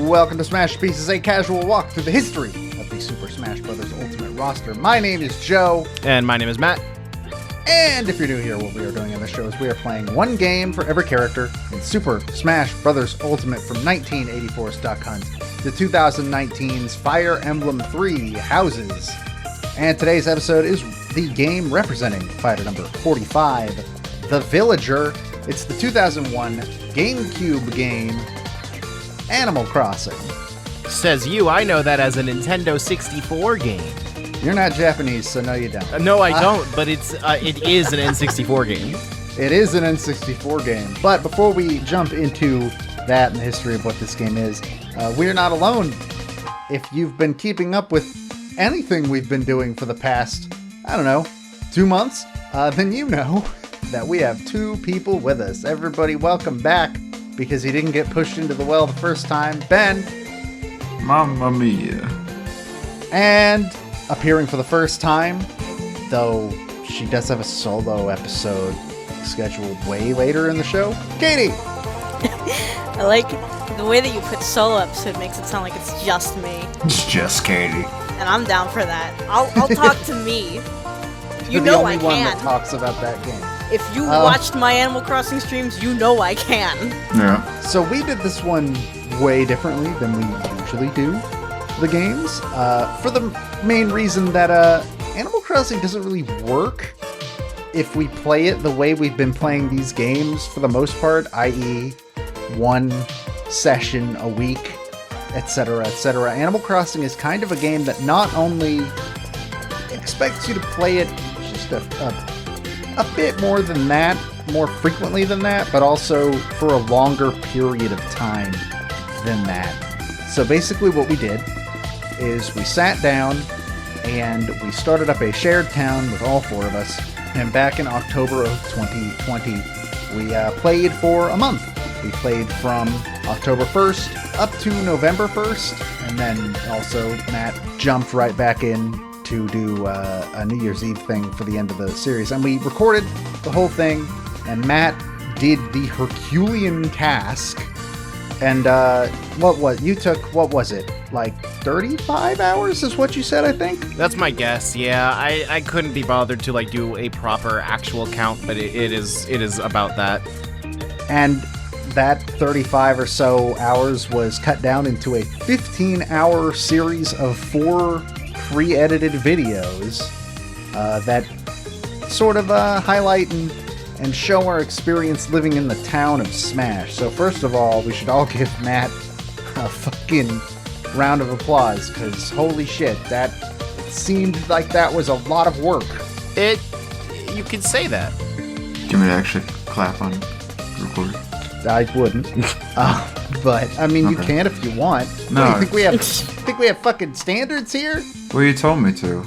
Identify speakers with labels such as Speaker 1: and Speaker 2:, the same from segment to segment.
Speaker 1: welcome to Smashterpieces, a casual walk through the history of the Super Smash Bros. Ultimate roster. My name is Joe.
Speaker 2: And my name is Matt.
Speaker 1: And if you're new here, what we are doing in the show is we are playing one game for every character in Super Smash Bros. Ultimate from 1984's Duck Hunt to 2019's Fire Emblem 3 Houses. And today's episode is the game representing fighter number 45, The Villager. It's the 2001 GameCube game, Animal Crossing.
Speaker 2: Says you, I know that as a Nintendo 64 game.
Speaker 1: You're not Japanese, so no you don't.
Speaker 2: No, I don't, but it is an N64 game.
Speaker 1: It is an N64 game. But before we jump into that and the history of what this game is, we're not alone. If you've been keeping up with anything we've been doing for the past, 2 months, then you know that we have two people with us. Everybody, welcome back, because he didn't get pushed into the well the first time. Ben.
Speaker 3: Mamma mia.
Speaker 1: And appearing for the first time, though she does have a solo episode scheduled way later in the show, Katie.
Speaker 4: I like the way that you put solo episode makes it sound like it's just me.
Speaker 3: It's just Katie.
Speaker 4: And I'm down for that. I'll talk to me. You
Speaker 1: You're
Speaker 4: know
Speaker 1: the only
Speaker 4: I
Speaker 1: one
Speaker 4: can.
Speaker 1: that talks about that game.
Speaker 4: If you watched my Animal Crossing streams, you know I can.
Speaker 3: Yeah.
Speaker 1: So we did this one way differently than we usually do the games, for the main reason that Animal Crossing doesn't really work if we play it the way we've been playing these games for the most part, i.e. one session a week, etc., etc. Animal Crossing is kind of a game that not only expects you to play it just a bit more than that, more frequently than that, but also for a longer period of time than that. So basically what we did is we sat down and we started up a shared town with all four of us, and back in October of 2020 we played for a month. We played from October 1st up to November 1st, and then also Matt jumped right back in to do a New Year's Eve thing for the end of the series, and we recorded the whole thing, and Matt did the Herculean task. And what was it, like 35 hours is what you said, I think?
Speaker 2: That's my guess, yeah. I couldn't be bothered to do a proper actual count, but it is about that.
Speaker 1: And that 35 or so hours was cut down into a 15-hour series of 4 pre-edited videos that sort of highlight and show our experience living in the town of Smash. So first of all, we should all give Matt a fucking round of applause, because holy shit, that seemed like that was a lot of work.
Speaker 2: You could say that.
Speaker 3: Do you want me to actually clap on record?
Speaker 1: I wouldn't. But, I mean,
Speaker 3: Okay.
Speaker 1: You can if you want.
Speaker 3: No.
Speaker 1: What, do you think we have fucking standards here?
Speaker 3: Well, you told me to.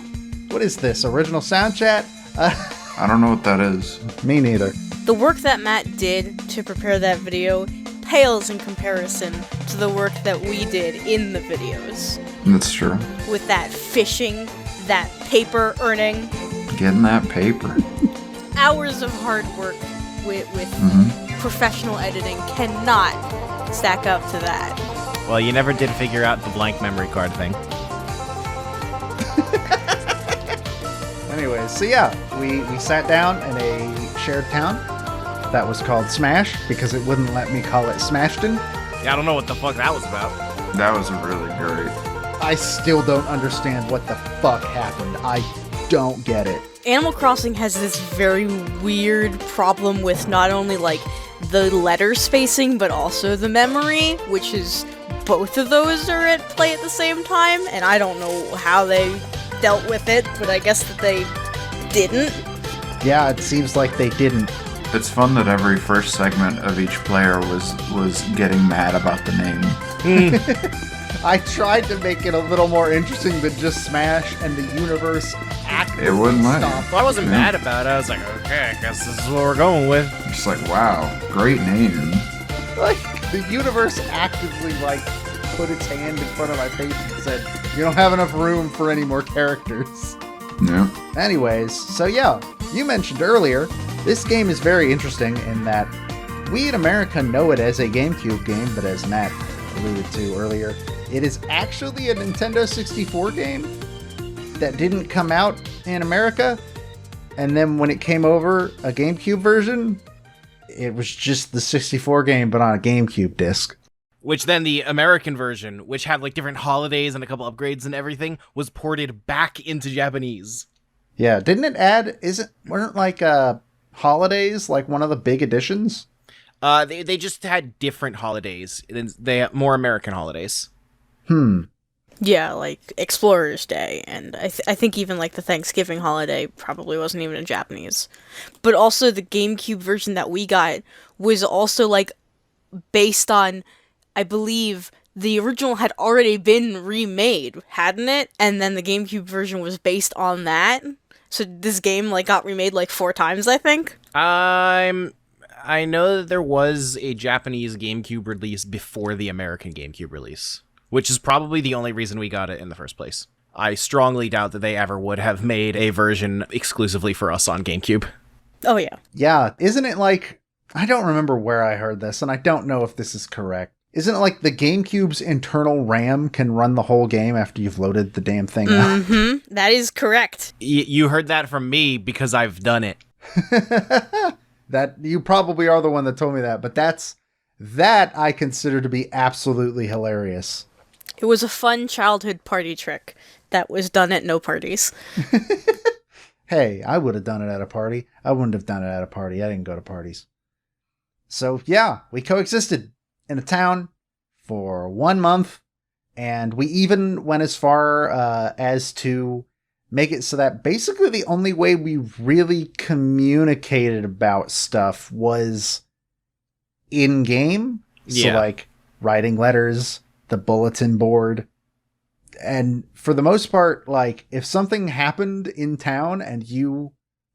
Speaker 1: What is this, original sound chat?
Speaker 3: I don't know what that is.
Speaker 1: Me neither.
Speaker 4: The work that Matt did to prepare that video pales in comparison to the work that we did in the videos.
Speaker 3: That's true.
Speaker 4: With that fishing, that paper earning,
Speaker 3: Getting that paper.
Speaker 4: hours of hard work with professional editing cannot stack up to that.
Speaker 2: Well, you never did figure out the blank memory card thing.
Speaker 1: Anyways, so yeah, we sat down in a shared town that was called Smash, because it wouldn't let me call it Smashton.
Speaker 2: Yeah, I don't know what the fuck that was about.
Speaker 3: That was really great.
Speaker 1: I still don't understand what the fuck happened. I don't get it.
Speaker 4: Animal Crossing has this very weird problem with not only the letter spacing, but also the memory, which is both of those are at play at the same time, and I don't know how they dealt with it, but I guess that they didn't.
Speaker 1: Yeah, it seems like they didn't.
Speaker 3: It's fun that every first segment of each player was getting mad about the name.
Speaker 1: I tried to make it a little more interesting than just Smash and the universe actively
Speaker 3: It wouldn't let you.
Speaker 1: stopped.
Speaker 2: Well, I wasn't
Speaker 3: Yeah.
Speaker 2: mad about it. I was like, okay, I guess this is what we're going with.
Speaker 3: Just like, wow, great name.
Speaker 1: Like, the universe actively, put its hand in front of my face and said, you don't have enough room for any more characters.
Speaker 3: Yeah.
Speaker 1: Anyways, so yeah, you mentioned earlier, this game is very interesting in that we in America know it as a GameCube game, but as Matt alluded to earlier. It is actually a Nintendo 64 game that didn't come out in America. And then when it came over, a GameCube version, it was just the 64 game, but on a GameCube disc.
Speaker 2: Which then the American version, which had like different holidays and a couple upgrades and everything, was ported back into Japanese.
Speaker 1: Yeah, didn't it add, weren't like holidays like one of the big additions?
Speaker 2: They just had different holidays. They had more American holidays.
Speaker 4: Yeah, like Explorer's Day, and I think even like the Thanksgiving holiday probably wasn't even in Japanese. But also the GameCube version that we got was also like based on, I believe, the original had already been remade, hadn't it? And then the GameCube version was based on that. So this game like got remade like 4 times, I think.
Speaker 2: I know that there was a Japanese GameCube release before the American GameCube release, which is probably the only reason we got it in the first place. I strongly doubt that they ever would have made a version exclusively for us on GameCube.
Speaker 4: Oh yeah.
Speaker 1: Yeah, isn't it like, I don't remember where I heard this, and I don't know if this is correct. Isn't it like the GameCube's internal RAM can run the whole game after you've loaded the damn thing out?
Speaker 4: Mm-hmm. That is correct.
Speaker 2: You heard that from me because I've done it.
Speaker 1: That you probably are the one that told me that, but that I consider to be absolutely hilarious.
Speaker 4: It was a fun childhood party trick that was done at no parties.
Speaker 1: Hey, I would have done it at a party. I wouldn't have done it at a party. I didn't go to parties. So yeah, we coexisted in a town for 1 month, and we even went as far as to make it so that basically the only way we really communicated about stuff was in-game.
Speaker 2: Yeah.
Speaker 1: So like writing letters, the bulletin board. And for the most part, like if something happened in town and you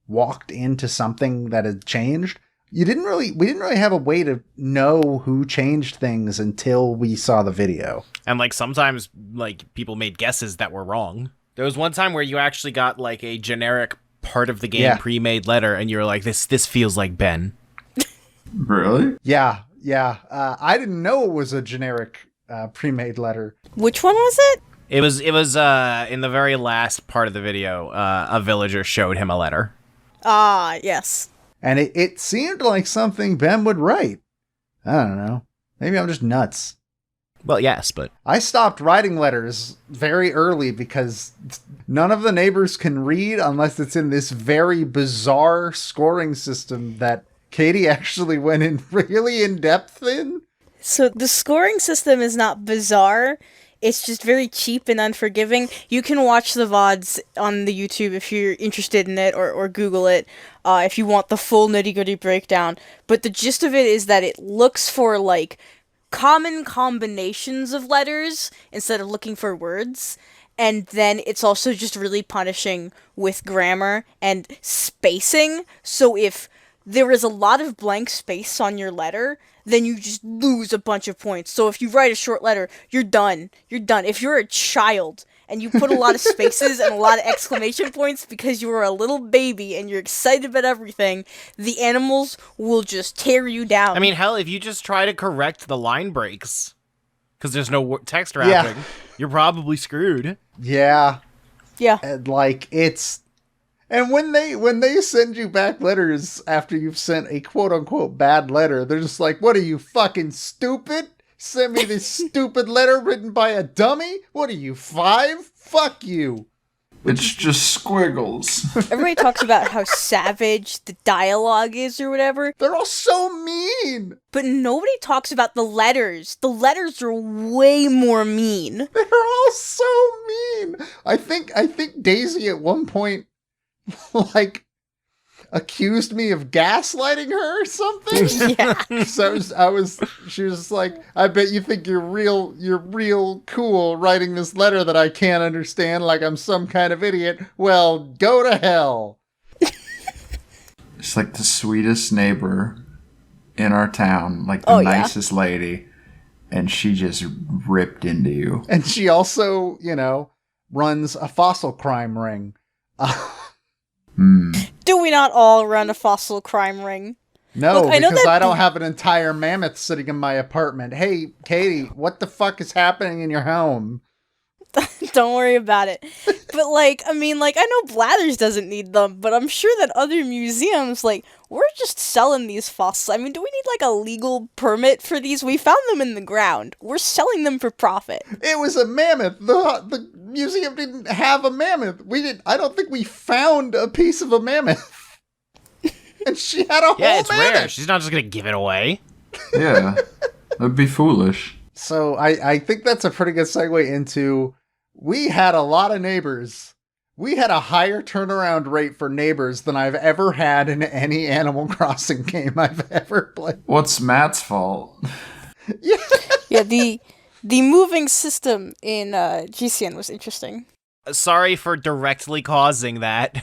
Speaker 1: walked into something that had changed, we didn't really have a way to know who changed things until we saw the video.
Speaker 2: And like sometimes like people made guesses that were wrong. There was one time where you actually got like a generic part of the game pre-made letter, and you were like, "This feels like Ben."
Speaker 3: Really?
Speaker 1: Yeah. I didn't know it was a generic pre-made letter.
Speaker 4: Which one was it?
Speaker 2: It was in the very last part of the video. A villager showed him a letter.
Speaker 4: Ah, yes.
Speaker 1: And it seemed like something Ben would write. I don't know. Maybe I'm just nuts.
Speaker 2: Well, yes, but
Speaker 1: I stopped writing letters very early because none of the neighbors can read unless it's in this very bizarre scoring system that Katie actually went in really in depth in.
Speaker 4: So the scoring system is not bizarre. It's just very cheap and unforgiving. You can watch the VODs on the YouTube if you're interested in it, or Google it if you want the full nitty-gritty breakdown. But the gist of it is that it looks for, like, common combinations of letters instead of looking for words. And then it's also just really punishing with grammar and spacing. So if there is a lot of blank space on your letter, then you just lose a bunch of points. So if you write a short letter, you're done. You're done. If you're a child and you put a lot of spaces and a lot of exclamation points because you are a little baby and you're excited about everything, the animals will just tear you down.
Speaker 2: I mean, hell, if you just try to correct the line breaks because there's no text wrapping, you're probably screwed.
Speaker 1: Yeah.
Speaker 4: Yeah.
Speaker 1: And like and when they send you back letters after you've sent a quote unquote bad letter, they're just like, "What are you, fucking stupid? Send me this stupid letter written by a dummy? What are you, 5? Fuck you."
Speaker 3: It's just squiggles.
Speaker 4: Everybody talks about how savage the dialogue is or whatever,
Speaker 1: They're all so mean.
Speaker 4: but nobody talks about the letters. The letters are way more mean.
Speaker 1: They're all so mean. I think Daisy at one point like accused me of gaslighting her or something.
Speaker 4: Yeah.
Speaker 1: So she was just like, "I bet you think you're real cool writing this letter that I can't understand like I'm some kind of idiot. Well, go to hell."
Speaker 3: It's like the sweetest neighbor in our town, like the nicest lady, and she just ripped into you.
Speaker 1: And she also, runs a fossil crime ring.
Speaker 4: Do we not all run a fossil crime ring?
Speaker 1: No,
Speaker 4: Look, I know
Speaker 1: because
Speaker 4: that
Speaker 1: I don't have an entire mammoth sitting in my apartment. Hey, Katie, what the fuck is happening in your home?
Speaker 4: Don't worry about it. But, like, I mean, like, I know Blathers doesn't need them, but I'm sure that other museums, like, we're just selling these fossils. I mean, do we need, like, a legal permit for these? We found them in the ground. We're selling them for profit.
Speaker 1: It was a mammoth. The museum didn't have a mammoth. I don't think we found a piece of a mammoth. And she had a whole
Speaker 2: Yeah, it's
Speaker 1: mammoth.
Speaker 2: rare. She's not just gonna give it away.
Speaker 3: Yeah, that'd be foolish.
Speaker 1: So I think that's a pretty good segue into, we had a lot of neighbors. We had a higher turnaround rate for neighbors than I've ever had in any Animal Crossing game I've ever played.
Speaker 3: What's Matt's fault?
Speaker 1: Yeah.
Speaker 4: Yeah, the moving system in GCN was interesting.
Speaker 2: Sorry for directly causing that.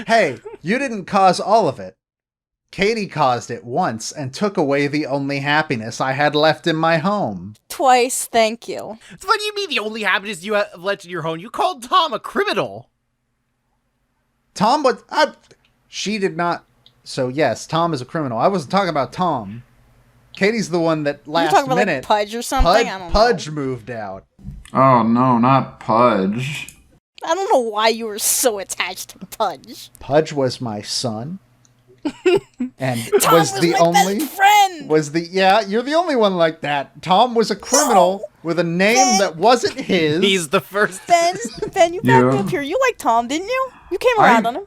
Speaker 1: Hey, you didn't cause all of it. Katie caused it once and took away the only happiness I had left in my home.
Speaker 4: Twice, thank you.
Speaker 2: What do you mean the only happiness you have left in your home? You called Tom a criminal.
Speaker 1: Tom was... she did not... So yes, Tom is a criminal. I wasn't talking about Tom. Katie's the one that
Speaker 4: You're
Speaker 1: last
Speaker 4: talking about,
Speaker 1: minute...
Speaker 4: like, Pudge or something? I don't know.
Speaker 1: Pudge moved out.
Speaker 3: Oh no, not Pudge.
Speaker 4: I don't know why you were so attached to Pudge.
Speaker 1: Pudge was my son. And
Speaker 4: Tom was
Speaker 1: the
Speaker 4: my
Speaker 1: only...
Speaker 4: best friend!
Speaker 1: Yeah, you're the only one like that. Tom was a criminal with a name that wasn't his.
Speaker 2: He's the first.
Speaker 4: Ben, you backed
Speaker 3: Yeah.
Speaker 4: up here. You liked Tom, didn't you? You came around on him.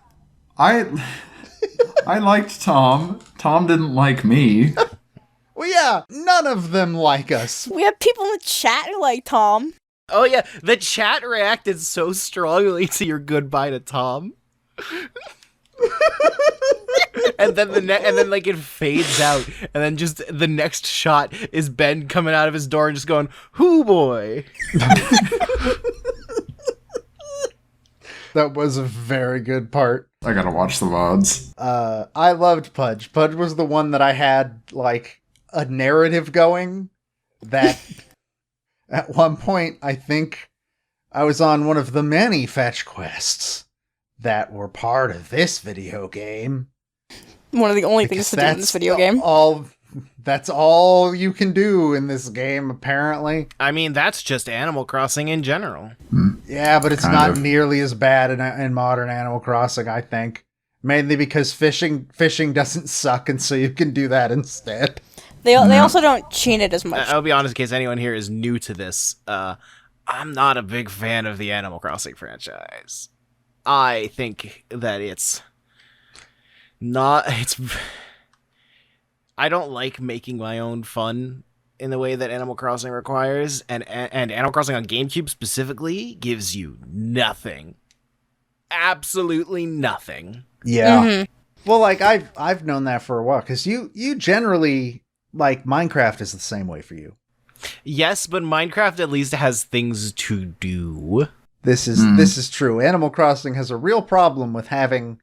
Speaker 3: I liked Tom. Tom didn't like me.
Speaker 1: Well, yeah, none of them like us.
Speaker 4: We had people in the chat who like Tom.
Speaker 2: Oh yeah, the chat reacted so strongly to your goodbye to Tom. And then like it fades out, and then just the next shot is Ben coming out of his door and just going, "Hoo boy."
Speaker 1: That was a very good part.
Speaker 3: I gotta watch the VODs.
Speaker 1: I loved Pudge. Pudge was the one that I had, like, a narrative going that at one point, I think I was on one of the many fetch quests that were part of this video game.
Speaker 4: One of the only things to do in this video game.
Speaker 1: That's all you can do in this game, apparently.
Speaker 2: I mean, that's just Animal Crossing in general.
Speaker 1: Yeah, but it's
Speaker 3: Kind
Speaker 1: not
Speaker 3: of.
Speaker 1: nearly as bad in modern Animal Crossing, I think. Mainly because fishing doesn't suck, and so you can do that instead.
Speaker 4: They also don't chain it as much.
Speaker 2: I'll be honest, in case anyone here is new to this, I'm not a big fan of the Animal Crossing franchise. I think that I don't like making my own fun in the way that Animal Crossing requires, and Animal Crossing on GameCube specifically gives you nothing. Absolutely nothing.
Speaker 1: Yeah.
Speaker 4: Mm-hmm.
Speaker 1: Well, like, I've known that for a while, because you generally, like, Minecraft is the same way for you.
Speaker 2: Yes, but Minecraft at least has things to do.
Speaker 1: This is true. Animal Crossing has a real problem with having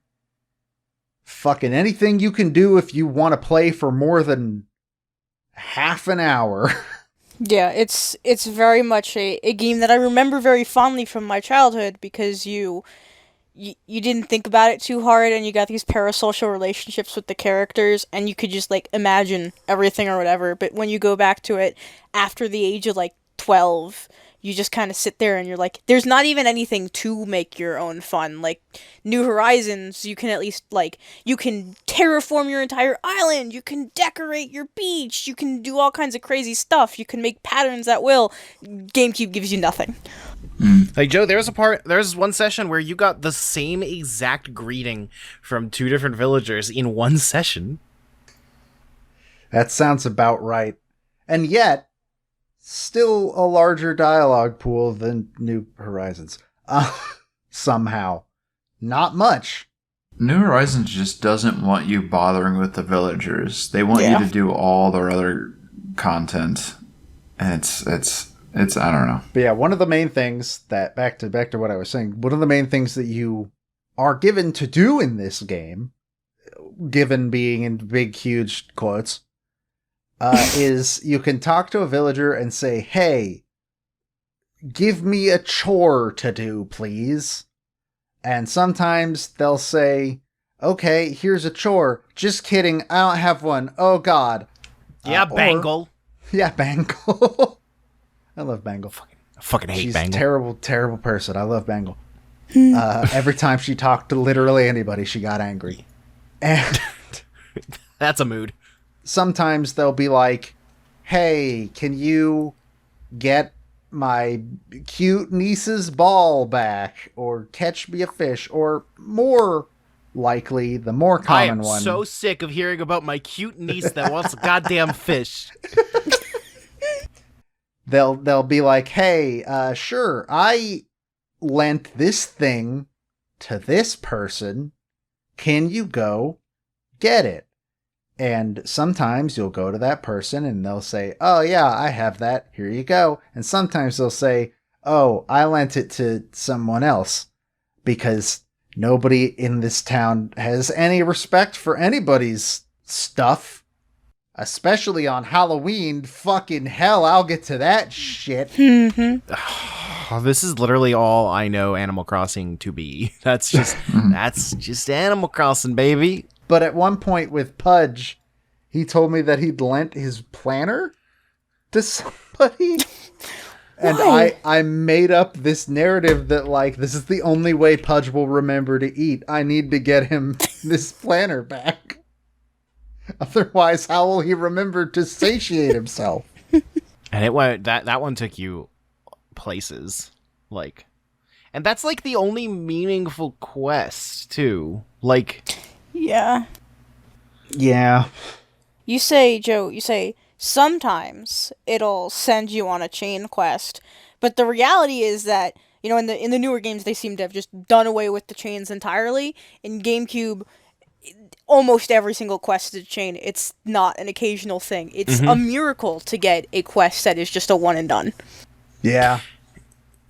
Speaker 1: fucking anything you can do if you want to play for more than half an hour.
Speaker 4: Yeah, it's very much a game that I remember very fondly from my childhood because you didn't think about it too hard and you got these parasocial relationships with the characters and you could just, like, imagine everything or whatever. But when you go back to it after the age of, like, 12, you just kind of sit there and you're like, there's not even anything to make your own fun. Like, New Horizons, you can at least, like, you can terraform your entire island, you can decorate your beach, you can do all kinds of crazy stuff, you can make patterns at will. GameCube gives you nothing.
Speaker 2: Like, Joe, there's one session where you got the same exact greeting from two different villagers in one session.
Speaker 1: That sounds about right. And yet, still a larger dialogue pool than New Horizons. Somehow. Not much.
Speaker 3: New Horizons just doesn't want you bothering with the villagers. They want you to do all their other content. And it's I don't know.
Speaker 1: But yeah, one of the main things that, back to what I was saying, one of the main things that you are given to do in this game, given being in big, huge quotes, is you can talk to a villager and say, hey, give me a chore to do, please. And sometimes they'll say, okay, here's a chore. Just kidding, I don't have one. Oh, God.
Speaker 2: Yeah, Bangle.
Speaker 1: Yeah, Bangle. I love Bangle.
Speaker 2: I fucking hate
Speaker 1: She's
Speaker 2: Bangle.
Speaker 1: a terrible, terrible person. I love Bangle. Every time she talked to literally anybody, she got angry. And
Speaker 2: That's a mood.
Speaker 1: sometimes they'll be like, hey, can you get my cute niece's ball back? Or catch me a fish? Or more likely, the more
Speaker 2: I
Speaker 1: common
Speaker 2: am
Speaker 1: one.
Speaker 2: so sick of hearing about my cute niece that wants a goddamn fish.
Speaker 1: They'll be like, hey, sure, I lent this thing to this person. Can you go get it? And sometimes you'll go to that person and they'll say, oh yeah, I have that. Here you go. And sometimes they'll say, oh, I lent it to someone else, because nobody in this town has any respect for anybody's stuff. Especially on Halloween. Fucking hell, I'll get to that shit.
Speaker 2: This is literally all I know Animal Crossing to be. That's just Animal Crossing, baby.
Speaker 1: But at one point with Pudge, he told me that he'd lent his planner to somebody. And I made up this narrative that, like, this is the only way Pudge will remember to eat. I need to get him this planner back. Otherwise, how will he remember to satiate himself?
Speaker 2: And it went that one took you places, like, and that's like the only meaningful quest too. Like,
Speaker 4: Yeah.
Speaker 1: Yeah.
Speaker 4: You say, Joe, sometimes it'll send you on a chain quest, but the reality is that, you know, in the newer games they seem to have just done away with the chains entirely. In GameCube, almost every single quest is a chain. It's not an occasional thing. It's a miracle to get a quest that is just a one and done.
Speaker 1: Yeah.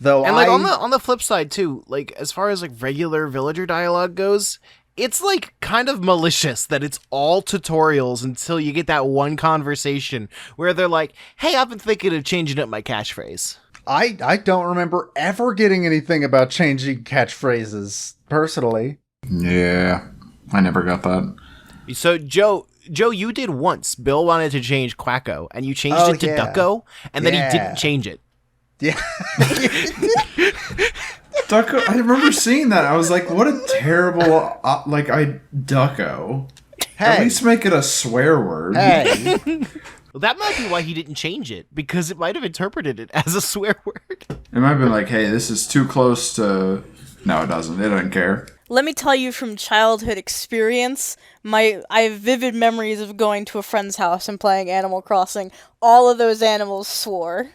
Speaker 1: Though
Speaker 2: and like on the flip side too, like as far as like regular villager dialogue goes, it's like kind of malicious that it's all tutorials until you get that one conversation where they're like, hey, I've been thinking of changing up my catchphrase.
Speaker 1: I don't remember ever getting anything about changing catchphrases, personally.
Speaker 3: Yeah, I never got that.
Speaker 2: So Joe, you did once. Bill wanted to change Quacko, and you changed it to Ducko, and then he didn't change it.
Speaker 1: Yeah.
Speaker 3: Ducko, I remember seeing that. I was like, what a terrible, Ducko.
Speaker 1: Hey.
Speaker 3: At least make it a swear word.
Speaker 1: Hey.
Speaker 2: Well, that might be why he didn't change it, because it might have interpreted it as a swear word.
Speaker 3: It might have been like, hey, this is too close to... No, it doesn't. It doesn't care.
Speaker 4: Let me tell you from childhood experience, I have vivid memories of going to a friend's house and playing Animal Crossing. All of those animals swore.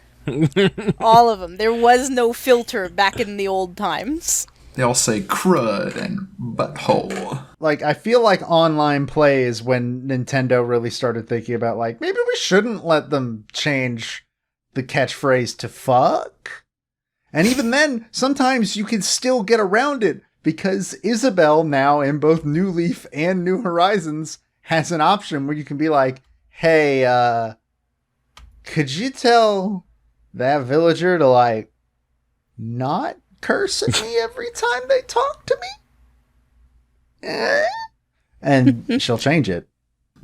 Speaker 4: All of them. There was no filter back in the old times.
Speaker 3: They all say crud and butthole.
Speaker 1: Like, I feel like online play is when Nintendo really started thinking about, like, maybe we shouldn't let them change the catchphrase to fuck. And even then, sometimes you can still get around it, because Isabelle now in both New Leaf and New Horizons has an option where you can be like, hey, could you tell that villager to, like, not curse at me every time they talk to me? And she'll change it.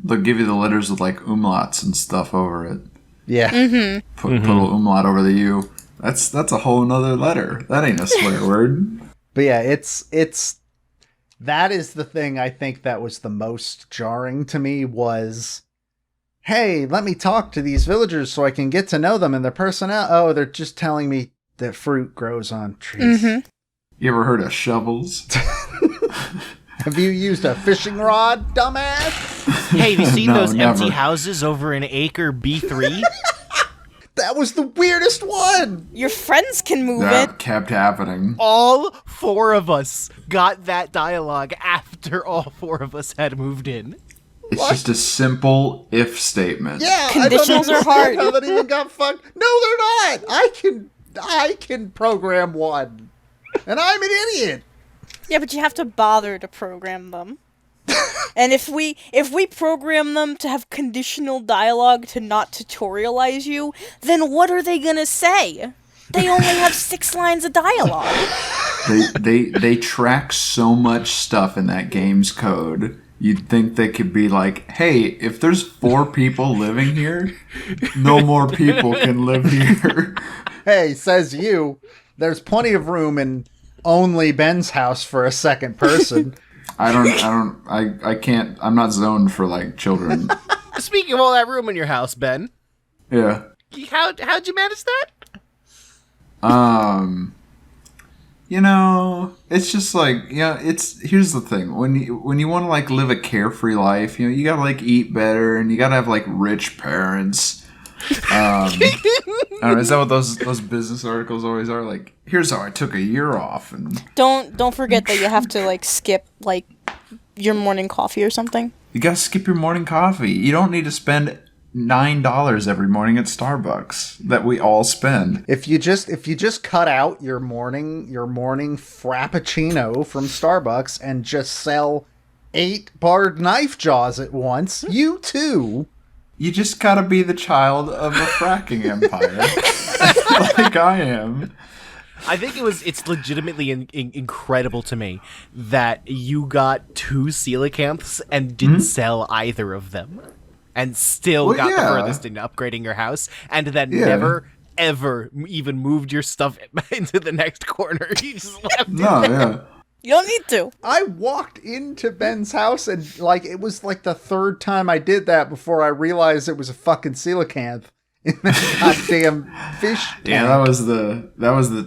Speaker 3: They'll give you the letters with, like, umlauts and stuff over it.
Speaker 1: Yeah.
Speaker 3: Put a little umlaut over the U. That's a whole nother letter. That ain't a swear word.
Speaker 1: But yeah, it's that is the thing I think that was the most jarring to me was, hey, let me talk to these villagers so I can get to know them and their personality. Oh, they're just telling me that fruit grows on trees.
Speaker 3: You ever heard of shovels?
Speaker 1: Have you used a fishing rod, dumbass?
Speaker 2: Hey, have you seen
Speaker 3: No,
Speaker 2: those empty
Speaker 3: never.
Speaker 2: houses over in Acre B3?
Speaker 1: That was the weirdest one.
Speaker 4: Your friends can move it.
Speaker 3: That kept happening.
Speaker 2: All four of us got that dialogue after all four of us had moved in.
Speaker 3: It's just a simple if statement.
Speaker 1: Yeah,
Speaker 4: Conditionals
Speaker 1: I
Speaker 4: are
Speaker 1: don't
Speaker 4: hard.
Speaker 1: understand how that even got fucked. No, they're not. I can program one, and I'm an idiot.
Speaker 4: Yeah, but you have to bother to program them. And if we program them to have conditional dialogue to not tutorialize you, then what are they gonna say? They only have 6 lines of dialogue.
Speaker 3: They track so much stuff in that game's code. You'd think they could be like, hey, if there's 4 people living here, no more people can live here.
Speaker 1: Hey, says you. There's plenty of room in only Ben's house for a second person.
Speaker 3: I can't, I'm not zoned for, like, children.
Speaker 2: Speaking of all that room in your house, Ben.
Speaker 3: Yeah.
Speaker 2: How'd you manage that?
Speaker 3: You know, it's just like, here's the thing. When you want to, like, live a carefree life, you gotta, like, eat better, and you gotta have, like, rich parents. I don't know, is that what those business articles always are? Like, here's how I took a year off. And
Speaker 4: Don't forget that you have to, like, skip, like, your morning coffee or something.
Speaker 3: you gotta skip your morning coffee. You don't need to spend $9 every morning at Starbucks that we all spend.
Speaker 1: If you just cut out your morning frappuccino from Starbucks and just sell 8 barred knife jaws at once, you too.
Speaker 3: You just gotta be the child of a fracking empire, like I am.
Speaker 2: I think it's legitimately incredible to me that you got 2 coelacanths and didn't sell either of them. And still got the furthest in upgrading your house, and then never, ever even moved your stuff into the next corner. You just left it there.
Speaker 4: You don't need to.
Speaker 1: I walked into Ben's house and, like, it was like the 3rd time I did that before I realized it was a fucking coelacanth in that goddamn fish.
Speaker 3: Yeah, that was the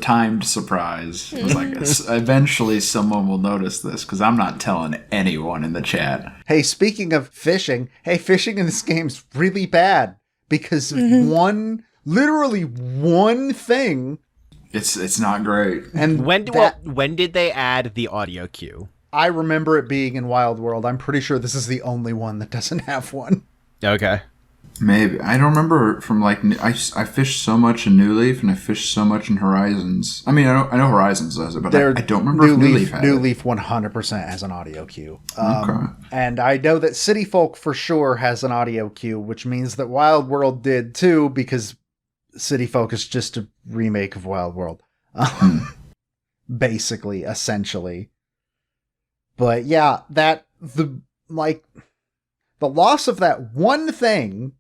Speaker 3: timed surprise. It was like, eventually someone will notice this, because I'm not telling anyone in the chat.
Speaker 1: Hey, speaking of fishing, fishing in this game's really bad because literally one thing.
Speaker 3: It's not great.
Speaker 1: And
Speaker 2: when did they add the audio cue?
Speaker 1: I remember it being in Wild World. I'm pretty sure this is the only one that doesn't have one.
Speaker 2: Okay.
Speaker 3: Maybe. I don't remember from, like, I fished so much in New Leaf and I fished so much in Horizons. I mean, I know Horizons does it, but I don't remember if New Leaf had
Speaker 1: New
Speaker 3: it.
Speaker 1: Leaf 100% has an audio cue.
Speaker 3: Okay.
Speaker 1: And I know that City Folk for sure has an audio cue, which means that Wild World did too, because City Folk is just a remake of Wild World. Basically, essentially. But yeah, the loss of that one thing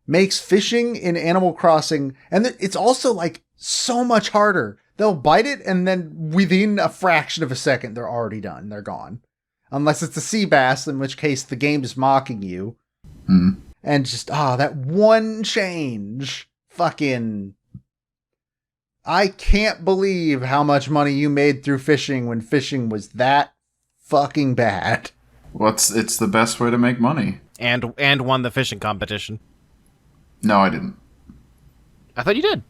Speaker 1: makes fishing in Animal Crossing, and it's also, like, so much harder. They'll bite it, and then within a fraction of a second, they're already done. They're gone. Unless it's a sea bass, in which case the game is mocking you. And just, that one change. Fucking... I can't believe how much money you made through fishing when fishing was that fucking bad.
Speaker 3: Well, it's the best way to make money.
Speaker 2: And won the fishing competition.
Speaker 3: No, I didn't.
Speaker 2: I thought you did.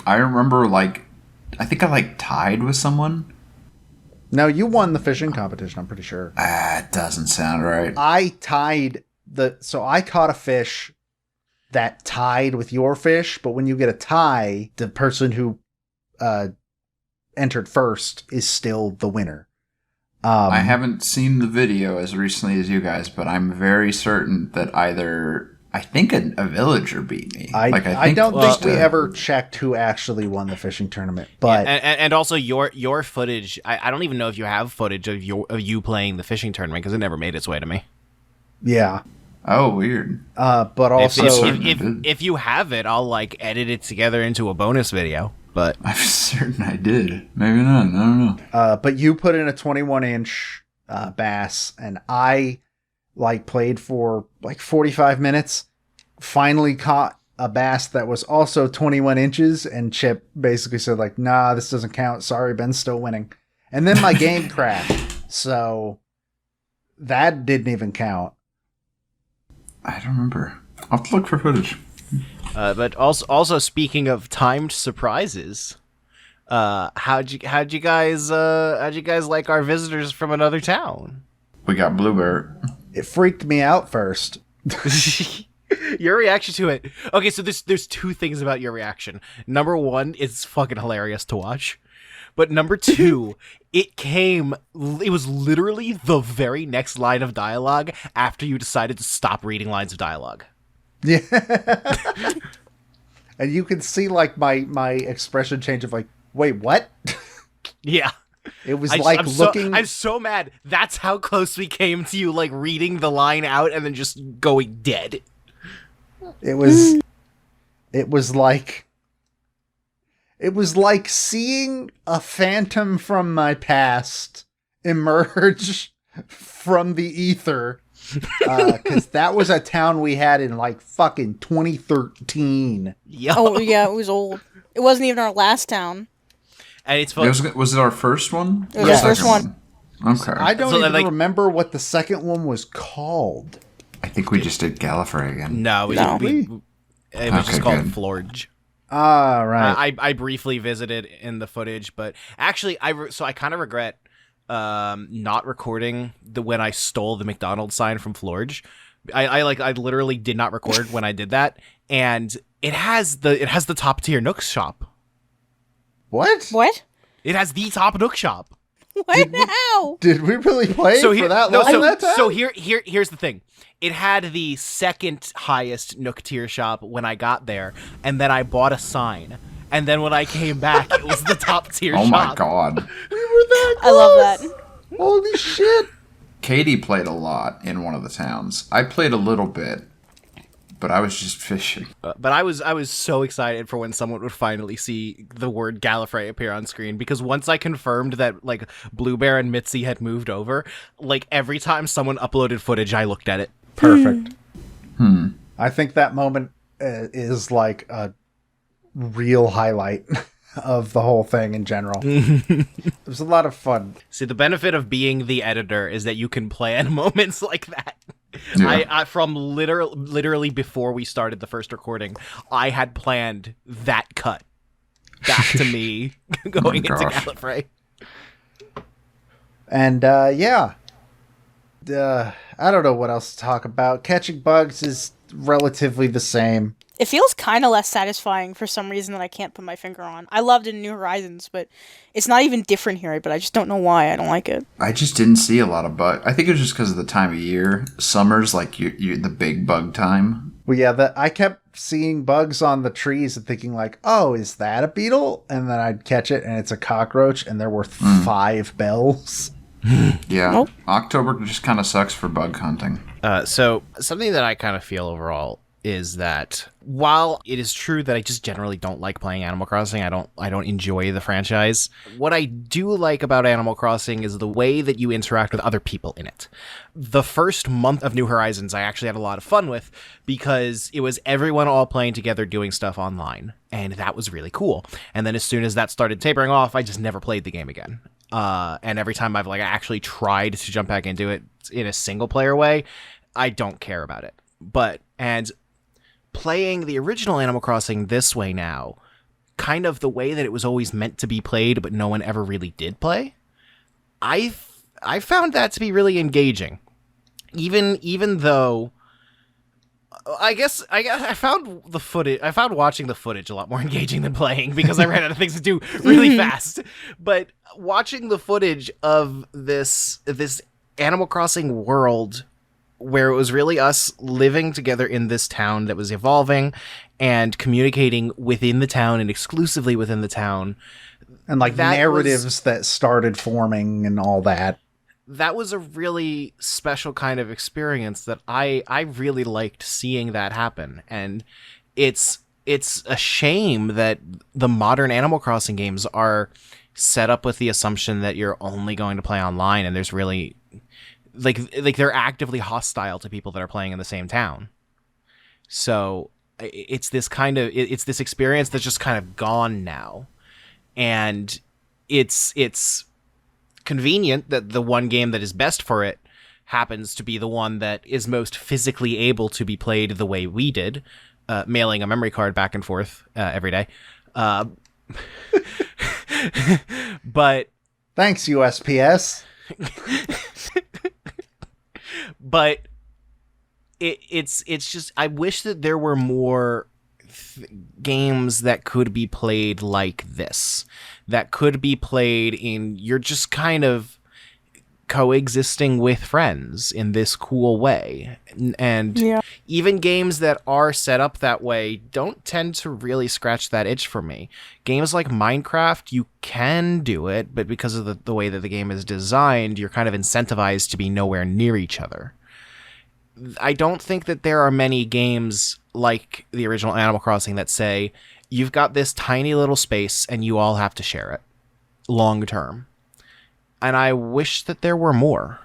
Speaker 3: I remember, like, I think I, like, tied with someone.
Speaker 1: No, you won the fishing competition, I'm pretty sure.
Speaker 3: It doesn't sound right.
Speaker 1: I caught a fish that tied with your fish, but when you get a tie, the person who entered first is still the winner.
Speaker 3: I haven't seen the video as recently as you guys, but I'm very certain that I think a villager beat me.
Speaker 1: I don't think we ever checked who actually won the fishing tournament. But
Speaker 2: and also your footage. I don't even know if you have footage of you playing the fishing tournament, because it never made its way to me.
Speaker 1: Yeah.
Speaker 3: Oh, weird.
Speaker 1: But also,
Speaker 2: if you have it, I'll, like, edit it together into a bonus video. But
Speaker 3: I'm certain I did. Maybe not. I don't know.
Speaker 1: But you put in a 21-inch bass, and I, like, played for like 45 minutes. Finally caught a bass that was also 21 inches, and Chip basically said, like, nah, this doesn't count. Sorry, Ben's still winning. And then my game crashed, so that didn't even count.
Speaker 3: I don't remember. I'll have to look for footage.
Speaker 2: But also speaking of timed surprises, how'd you guys like our visitors from another town?
Speaker 3: We got Bluebird.
Speaker 1: It freaked me out first.
Speaker 2: Your reaction to it. Okay, so there's 2 things about your reaction. Number 1, it's fucking hilarious to watch. But number 2, it was literally the very next line of dialogue after you decided to stop reading lines of dialogue.
Speaker 1: Yeah. and you can see like my expression change of like, wait, what?
Speaker 2: Yeah.
Speaker 1: It was
Speaker 2: I'm
Speaker 1: looking.
Speaker 2: I'm so mad. That's how close we came to you, like reading the line out and then just going dead.
Speaker 1: It was like. It was like seeing a phantom from my past emerge from the ether. Because that was a town we had in like fucking 2013.
Speaker 2: Yo.
Speaker 4: Oh yeah, it was old. It wasn't even our last town.
Speaker 2: And it's fun.
Speaker 3: Was it our first one?
Speaker 4: It was our first one.
Speaker 3: Okay.
Speaker 1: I don't
Speaker 2: So,
Speaker 1: even
Speaker 2: like-
Speaker 1: remember what the second one was called.
Speaker 3: I think we just did Gallifrey again.
Speaker 2: No, it was just
Speaker 3: Okay,
Speaker 2: called
Speaker 3: good.
Speaker 2: Florge.
Speaker 1: Ah, right.
Speaker 2: I briefly visited in the footage, but actually, I kind of regret not recording when I stole the McDonald's sign from Florge. I literally did not record when I did that, and it has the top tier Nook shop.
Speaker 1: What?
Speaker 4: What?
Speaker 2: It has the top Nook shop.
Speaker 4: What? How?
Speaker 1: Did we really play for that long that time?
Speaker 2: So here's the thing. It had the second highest Nook tier shop when I got there, and then I bought a sign. And then when I came back, it was the top tier
Speaker 3: Oh
Speaker 2: shop.
Speaker 3: my god.
Speaker 1: We were that
Speaker 4: I love
Speaker 1: close.
Speaker 4: that.
Speaker 1: Holy shit.
Speaker 3: Katie played a lot in one of the towns. I played a little bit, but I was just fishing.
Speaker 2: But I was so excited for when someone would finally see the word Gallifrey appear on screen, because once I confirmed that like Blue Bear and Mitzi had moved over, like every time someone uploaded footage, I looked at it.
Speaker 1: Perfect. I think that moment is like a real highlight of the whole thing in general. It was a lot of fun.
Speaker 2: See, the benefit of being the editor is that you can plan moments like that.
Speaker 3: Yeah.
Speaker 2: I from literally before we started the first recording, I had planned that cut back to me going into
Speaker 3: gosh.
Speaker 2: Gallifrey.
Speaker 1: And yeah. I don't know what else to talk about. Catching bugs is relatively the same.
Speaker 4: It feels kind of less satisfying for some reason that I can't put my finger on. I loved it in New Horizons, but it's not even different here, but I just don't know why I don't like it.
Speaker 3: I just didn't see a lot of bug. I think it was just because of the time of year. Summer's like you the big bug time.
Speaker 1: Well, yeah, I kept seeing bugs on the trees and thinking like, oh, is that a beetle? And then I'd catch it and it's a cockroach and there were 5 bells.
Speaker 3: Yeah.
Speaker 4: Nope.
Speaker 3: October just kind of sucks for bug hunting.
Speaker 2: So something that I kind of feel overall is that while it is true that I just generally don't like playing Animal Crossing, I don't enjoy the franchise. What I do like about Animal Crossing is the way that you interact with other people in it. The first month of New Horizons, I actually had a lot of fun with because it was everyone all playing together doing stuff online, and that was really cool. And then as soon as that started tapering off, I just never played the game again. And every time I've like actually tried to jump back into it in a single player way, I don't care about it. And playing the original Animal Crossing this way now, kind of the way that it was always meant to be played, but no one ever really did play, I found that to be really engaging. Even though I guess I found the footage. I found watching the footage a lot more engaging than playing because I ran out of things to do really fast. But watching the footage of this Animal Crossing world, where it was really us living together in this town that was evolving and communicating within the town and exclusively within the town,
Speaker 1: And like
Speaker 2: that
Speaker 1: narratives that started forming and all that.
Speaker 2: that was a really special kind of experience that I really liked seeing that happen. And it's a shame that the modern Animal Crossing games are set up with the assumption that you're only going to play online, and there's really like they're actively hostile to people that are playing in the same town. So it's this experience that's just kind of gone now. And it's convenient that the one game that is best for it happens to be the one that is most physically able to be played the way we did, mailing a memory card back and forth every day. But
Speaker 1: Thanks, USPS.
Speaker 2: but it's just, I wish that there were more games that could be played like this, that could be played in, you're just kind of coexisting with friends in this cool way. And even games that are set up that way don't tend to really scratch that itch for me. Games like Minecraft, you can do it, but because of the way that the game is designed, you're kind of incentivized to be nowhere near each other. I don't think that there are many games like the original Animal Crossing that say, you've got this tiny little space and you all have to share it long term. And I wish that there were more.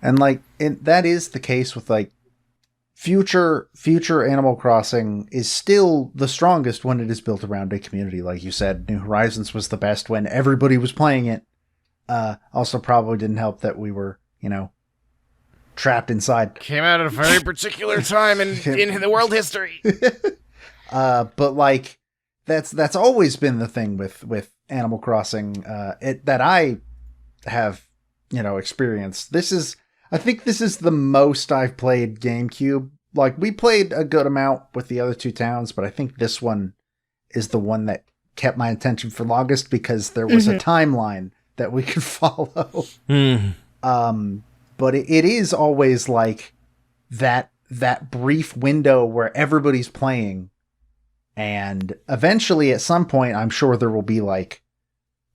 Speaker 1: And like that is the case with like future Animal Crossing is still the strongest when it is built around a community. Like you said, New Horizons was the best when everybody was playing it. Also probably didn't help that we were, trapped inside.
Speaker 2: Came out at a very particular time in the world history.
Speaker 1: But like that's always been the thing with Animal Crossing that I have experienced. I think this is the most I've played GameCube. Like we played a good amount with the other two towns, but I think this one is the one that kept my attention for longest because there was a timeline that we could follow. But it is always like that brief window where everybody's playing, and eventually at some point I'm sure there will be like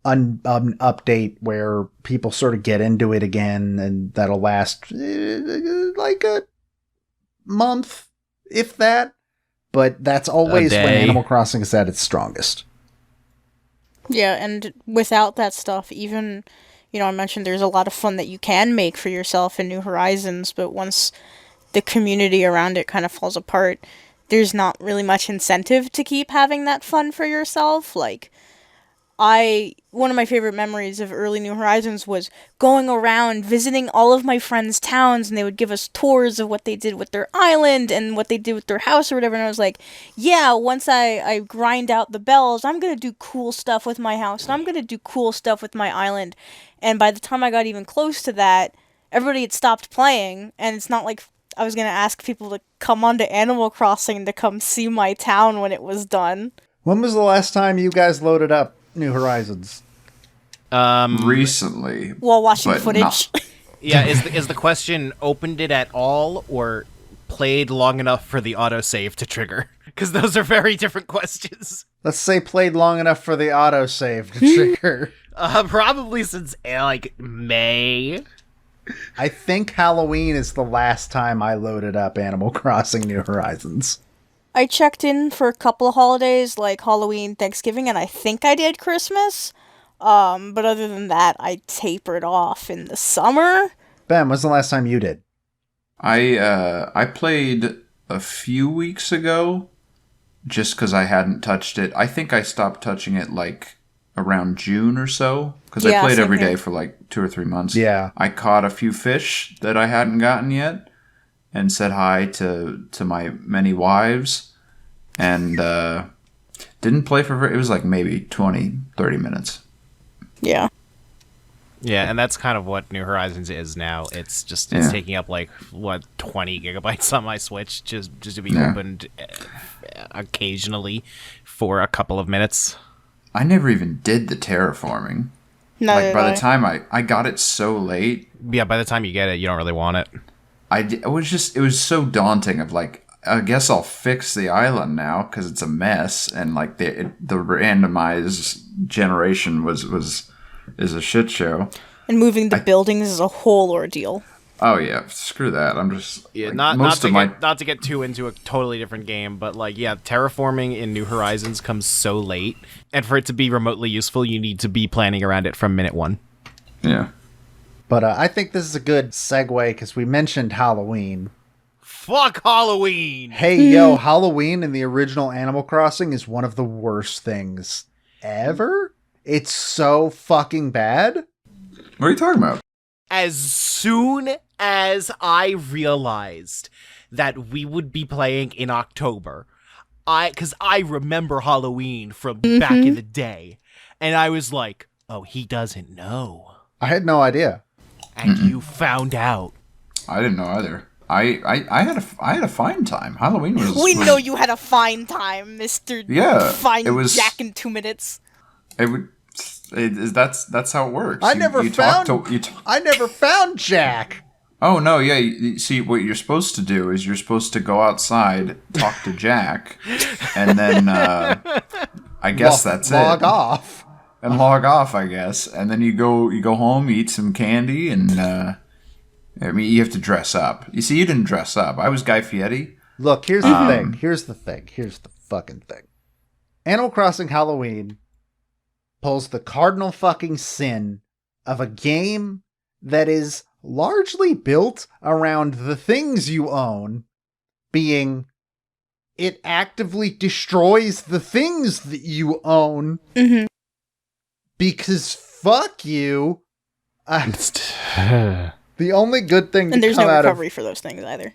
Speaker 1: an update where people sort of get into it again, and that'll last like a month, if that. But that's always when Animal Crossing is at its strongest.
Speaker 4: Yeah, and without that stuff, even, I mentioned there's a lot of fun that you can make for yourself in New Horizons, but once the community around it kind of falls apart, there's not really much incentive to keep having that fun for yourself. Like, one of my favorite memories of early New Horizons was going around visiting all of my friends' towns, and they would give us tours of what they did with their island and what they did with their house or whatever, and I was like, yeah, once I grind out the bells, I'm gonna do cool stuff with my house, and I'm gonna do cool stuff with my island. And by the time I got even close to that, everybody had stopped playing, and it's not like I was gonna ask people to come onto Animal Crossing to come see my town when it was done.
Speaker 1: When was the last time you guys loaded up New Horizons?
Speaker 3: Recently.
Speaker 4: While watching footage.
Speaker 2: Yeah, is the question opened it at all or played long enough for the autosave to trigger? Because those are very different questions.
Speaker 1: Let's say played long enough for the autosave to trigger.
Speaker 2: Probably since like May.
Speaker 1: I think Halloween is the last time I loaded up Animal Crossing New Horizons.
Speaker 4: I checked in for a couple of holidays, like Halloween, Thanksgiving, and I think I did Christmas. But other than that, I tapered off in the summer.
Speaker 1: Ben, when's the last time you did?
Speaker 3: I played a few weeks ago, just because I hadn't touched it. I think I stopped touching it like around June or so, because I played every day for like 2 or 3 months.
Speaker 1: Yeah.
Speaker 3: I caught a few fish that I hadn't gotten yet, and said hi to my many wives, and didn't play for it was like maybe 20-30 minutes.
Speaker 4: Yeah,
Speaker 2: and that's kind of what New Horizons is now. It's taking up like 20 gigabytes on my Switch just to be opened occasionally for a couple of minutes.
Speaker 3: I never even did the terraforming.
Speaker 4: No,
Speaker 3: like by the time I got it so late.
Speaker 2: Yeah, by the time you get it, you don't really want it.
Speaker 3: It was so daunting of like, I guess I'll fix the island now because it's a mess, and like the randomized generation is a shit show. And
Speaker 4: moving the buildings is a whole ordeal.
Speaker 3: Oh yeah, screw that. I'm just
Speaker 2: not to get too into a totally different game, but like terraforming in New Horizons comes so late, and for it to be remotely useful, you need to be planning around it from minute one.
Speaker 3: Yeah.
Speaker 1: But I think this is a good segue because we mentioned Halloween.
Speaker 2: Fuck Halloween!
Speaker 1: Hey, yo, Halloween in the original Animal Crossing is one of the worst things ever. It's so fucking bad.
Speaker 3: What are you talking about?
Speaker 2: As soon as I realized that we would be playing in October, because I remember Halloween from back in the day, and I was like, oh, he doesn't know.
Speaker 1: I had no idea.
Speaker 2: And you found out.
Speaker 3: I didn't know either. I had a fine time. Halloween was.
Speaker 4: We know you had a fine time, Mr.
Speaker 3: Yeah,
Speaker 4: Fine
Speaker 3: it was,
Speaker 4: Jack in 2 minutes.
Speaker 3: That's how it works.
Speaker 1: I never
Speaker 3: found.
Speaker 1: I never found Jack.
Speaker 3: Oh no, yeah. You see, what you're supposed to do is you're supposed to go outside, talk to Jack, and then I guess that's
Speaker 1: log
Speaker 3: it.
Speaker 1: off.
Speaker 3: And log off, I guess. And then you go home, eat some candy, and I mean, you have to dress up. You see, you didn't dress up. I was Guy Fieri.
Speaker 1: Look, here's the thing. Here's the fucking thing. Animal Crossing Halloween pulls the cardinal fucking sin of a game that is largely built around the things you own, being it actively destroys the things that you own.
Speaker 4: Mm-hmm.
Speaker 1: Because fuck you. The only good thing
Speaker 4: And
Speaker 1: to
Speaker 4: there's
Speaker 1: come
Speaker 4: no
Speaker 1: out
Speaker 4: recovery for those things either.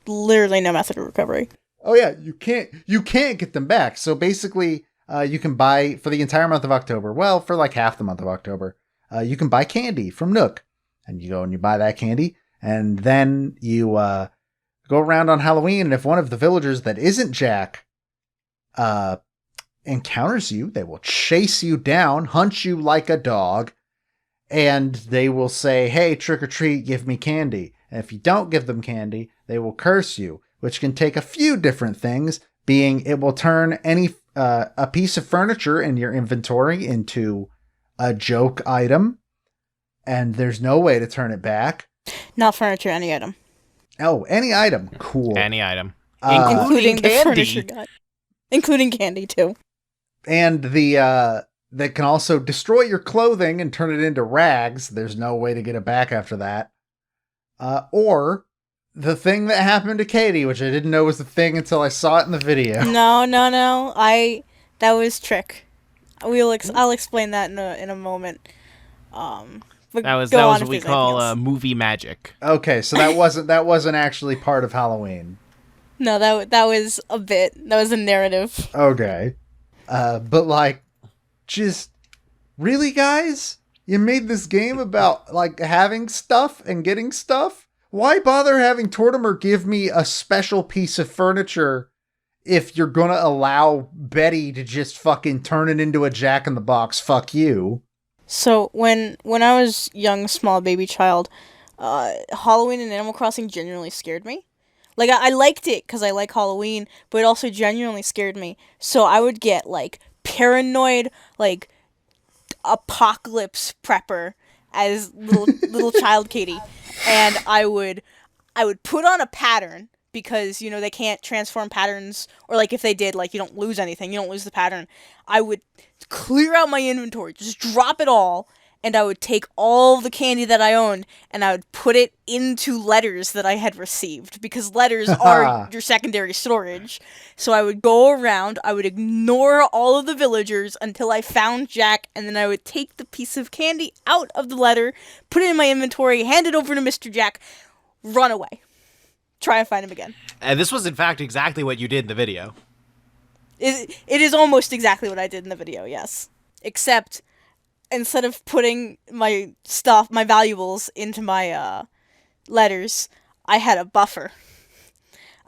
Speaker 4: Literally no method of recovery.
Speaker 1: Oh yeah, you can't get them back. So basically, you can buy for the entire month of October. Well, for like half the month of October, you can buy candy from Nook, and you go and you buy that candy, and then you go around on Halloween. And if one of the villagers that isn't Jack encounters you, they will chase you down, hunt you like a dog, and they will say, "Hey, trick or treat, give me candy." And if you don't give them candy, they will curse you, which can take a few different things, being it will turn any a piece of furniture in your inventory into a joke item, and there's no way to turn it back.
Speaker 4: Not furniture, any item.
Speaker 1: Oh, any item. Cool.
Speaker 2: Any item.
Speaker 4: Including the
Speaker 2: candy.
Speaker 4: furniture guy. Including candy, too.
Speaker 1: And that can also destroy your clothing and turn it into rags. There's no way to get it back after that. Or the thing that happened to Katie, which I didn't know was the thing until I saw it in the video.
Speaker 4: No. That was trick. I'll explain that in a moment. But
Speaker 2: That was
Speaker 4: go on
Speaker 2: what
Speaker 4: if
Speaker 2: we
Speaker 4: there's
Speaker 2: call
Speaker 4: anything else.
Speaker 2: movie magic.
Speaker 1: Okay, so that wasn't actually part of Halloween.
Speaker 4: No, that was a bit. That was a narrative.
Speaker 1: Okay. But like, just really, guys? You made this game about like having stuff and getting stuff? Why bother having Tortimer give me a special piece of furniture if you're gonna allow Betty to just fucking turn it into a Jack-in-the-Box? Fuck you.
Speaker 4: So when I was young, small baby child, Halloween and Animal Crossing genuinely scared me. Like I liked it because I like Halloween, but it also genuinely scared me. So I would get like paranoid, like apocalypse prepper as little child Katie, and I would put on a pattern because they can't transform patterns, or like if they did, like you don't lose anything, you don't lose the pattern. I would clear out my inventory, just drop it all, and I would take all the candy that I owned and I would put it into letters that I had received, because letters are your secondary storage. So I would go around, I would ignore all of the villagers until I found Jack, and then I would take the piece of candy out of the letter, put it in my inventory, hand it over to Mr. Jack, run away. Try and find him again.
Speaker 2: And this was, in fact, exactly what you did in the video.
Speaker 4: It is almost exactly what I did in the video, yes. Except, instead of putting my stuff, my valuables, into my letters, I had a buffer.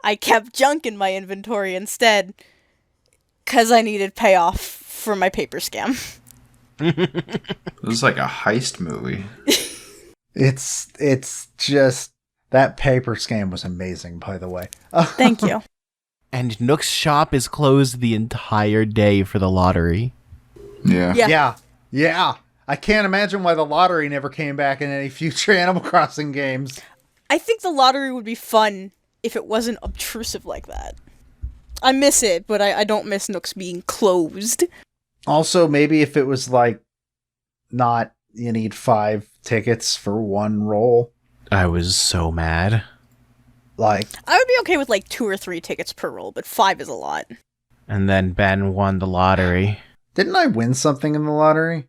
Speaker 4: I kept junk in my inventory instead, because I needed payoff for my paper scam.
Speaker 3: It was like a heist movie.
Speaker 1: It's just, that paper scam was amazing, by the way.
Speaker 4: Thank you.
Speaker 2: And Nook's shop is closed the entire day for the lottery.
Speaker 3: Yeah.
Speaker 1: Yeah. I can't imagine why the lottery never came back in any future Animal Crossing games.
Speaker 4: I think the lottery would be fun if it wasn't obtrusive like that. I miss it, but I don't miss Nook's being closed.
Speaker 1: Also, maybe if it was like, not, you need 5 tickets for one roll.
Speaker 2: I was so mad.
Speaker 1: Like,
Speaker 4: I would be okay with like 2 or 3 tickets per roll, but 5 is a lot.
Speaker 2: And then Ben won the lottery.
Speaker 1: didn't I win something in the lottery?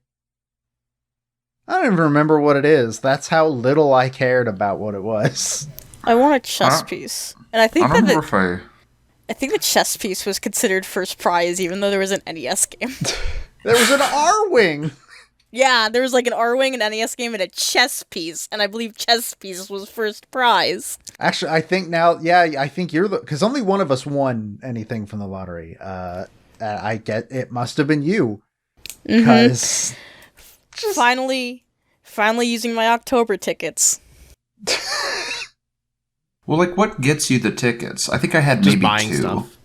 Speaker 1: I don't even remember what it is. That's how little I cared about what it was.
Speaker 4: I won a chess piece, and I think
Speaker 3: I don't
Speaker 4: that
Speaker 3: remember
Speaker 4: I think the chess piece was considered first prize, even though there was an NES game.
Speaker 1: There was an R-Wing!
Speaker 4: Yeah, there was like an R-Wing, an NES game, and a chess piece, and I believe chess piece was first prize.
Speaker 1: Actually, I think now, yeah, I think you're the... Because only one of us won anything from the lottery. I get it must have been you. Because
Speaker 4: Finally using my October tickets.
Speaker 3: Well, like, what gets you the tickets? I think I had
Speaker 2: Just
Speaker 3: maybe
Speaker 2: buying
Speaker 3: 2.
Speaker 2: stuff.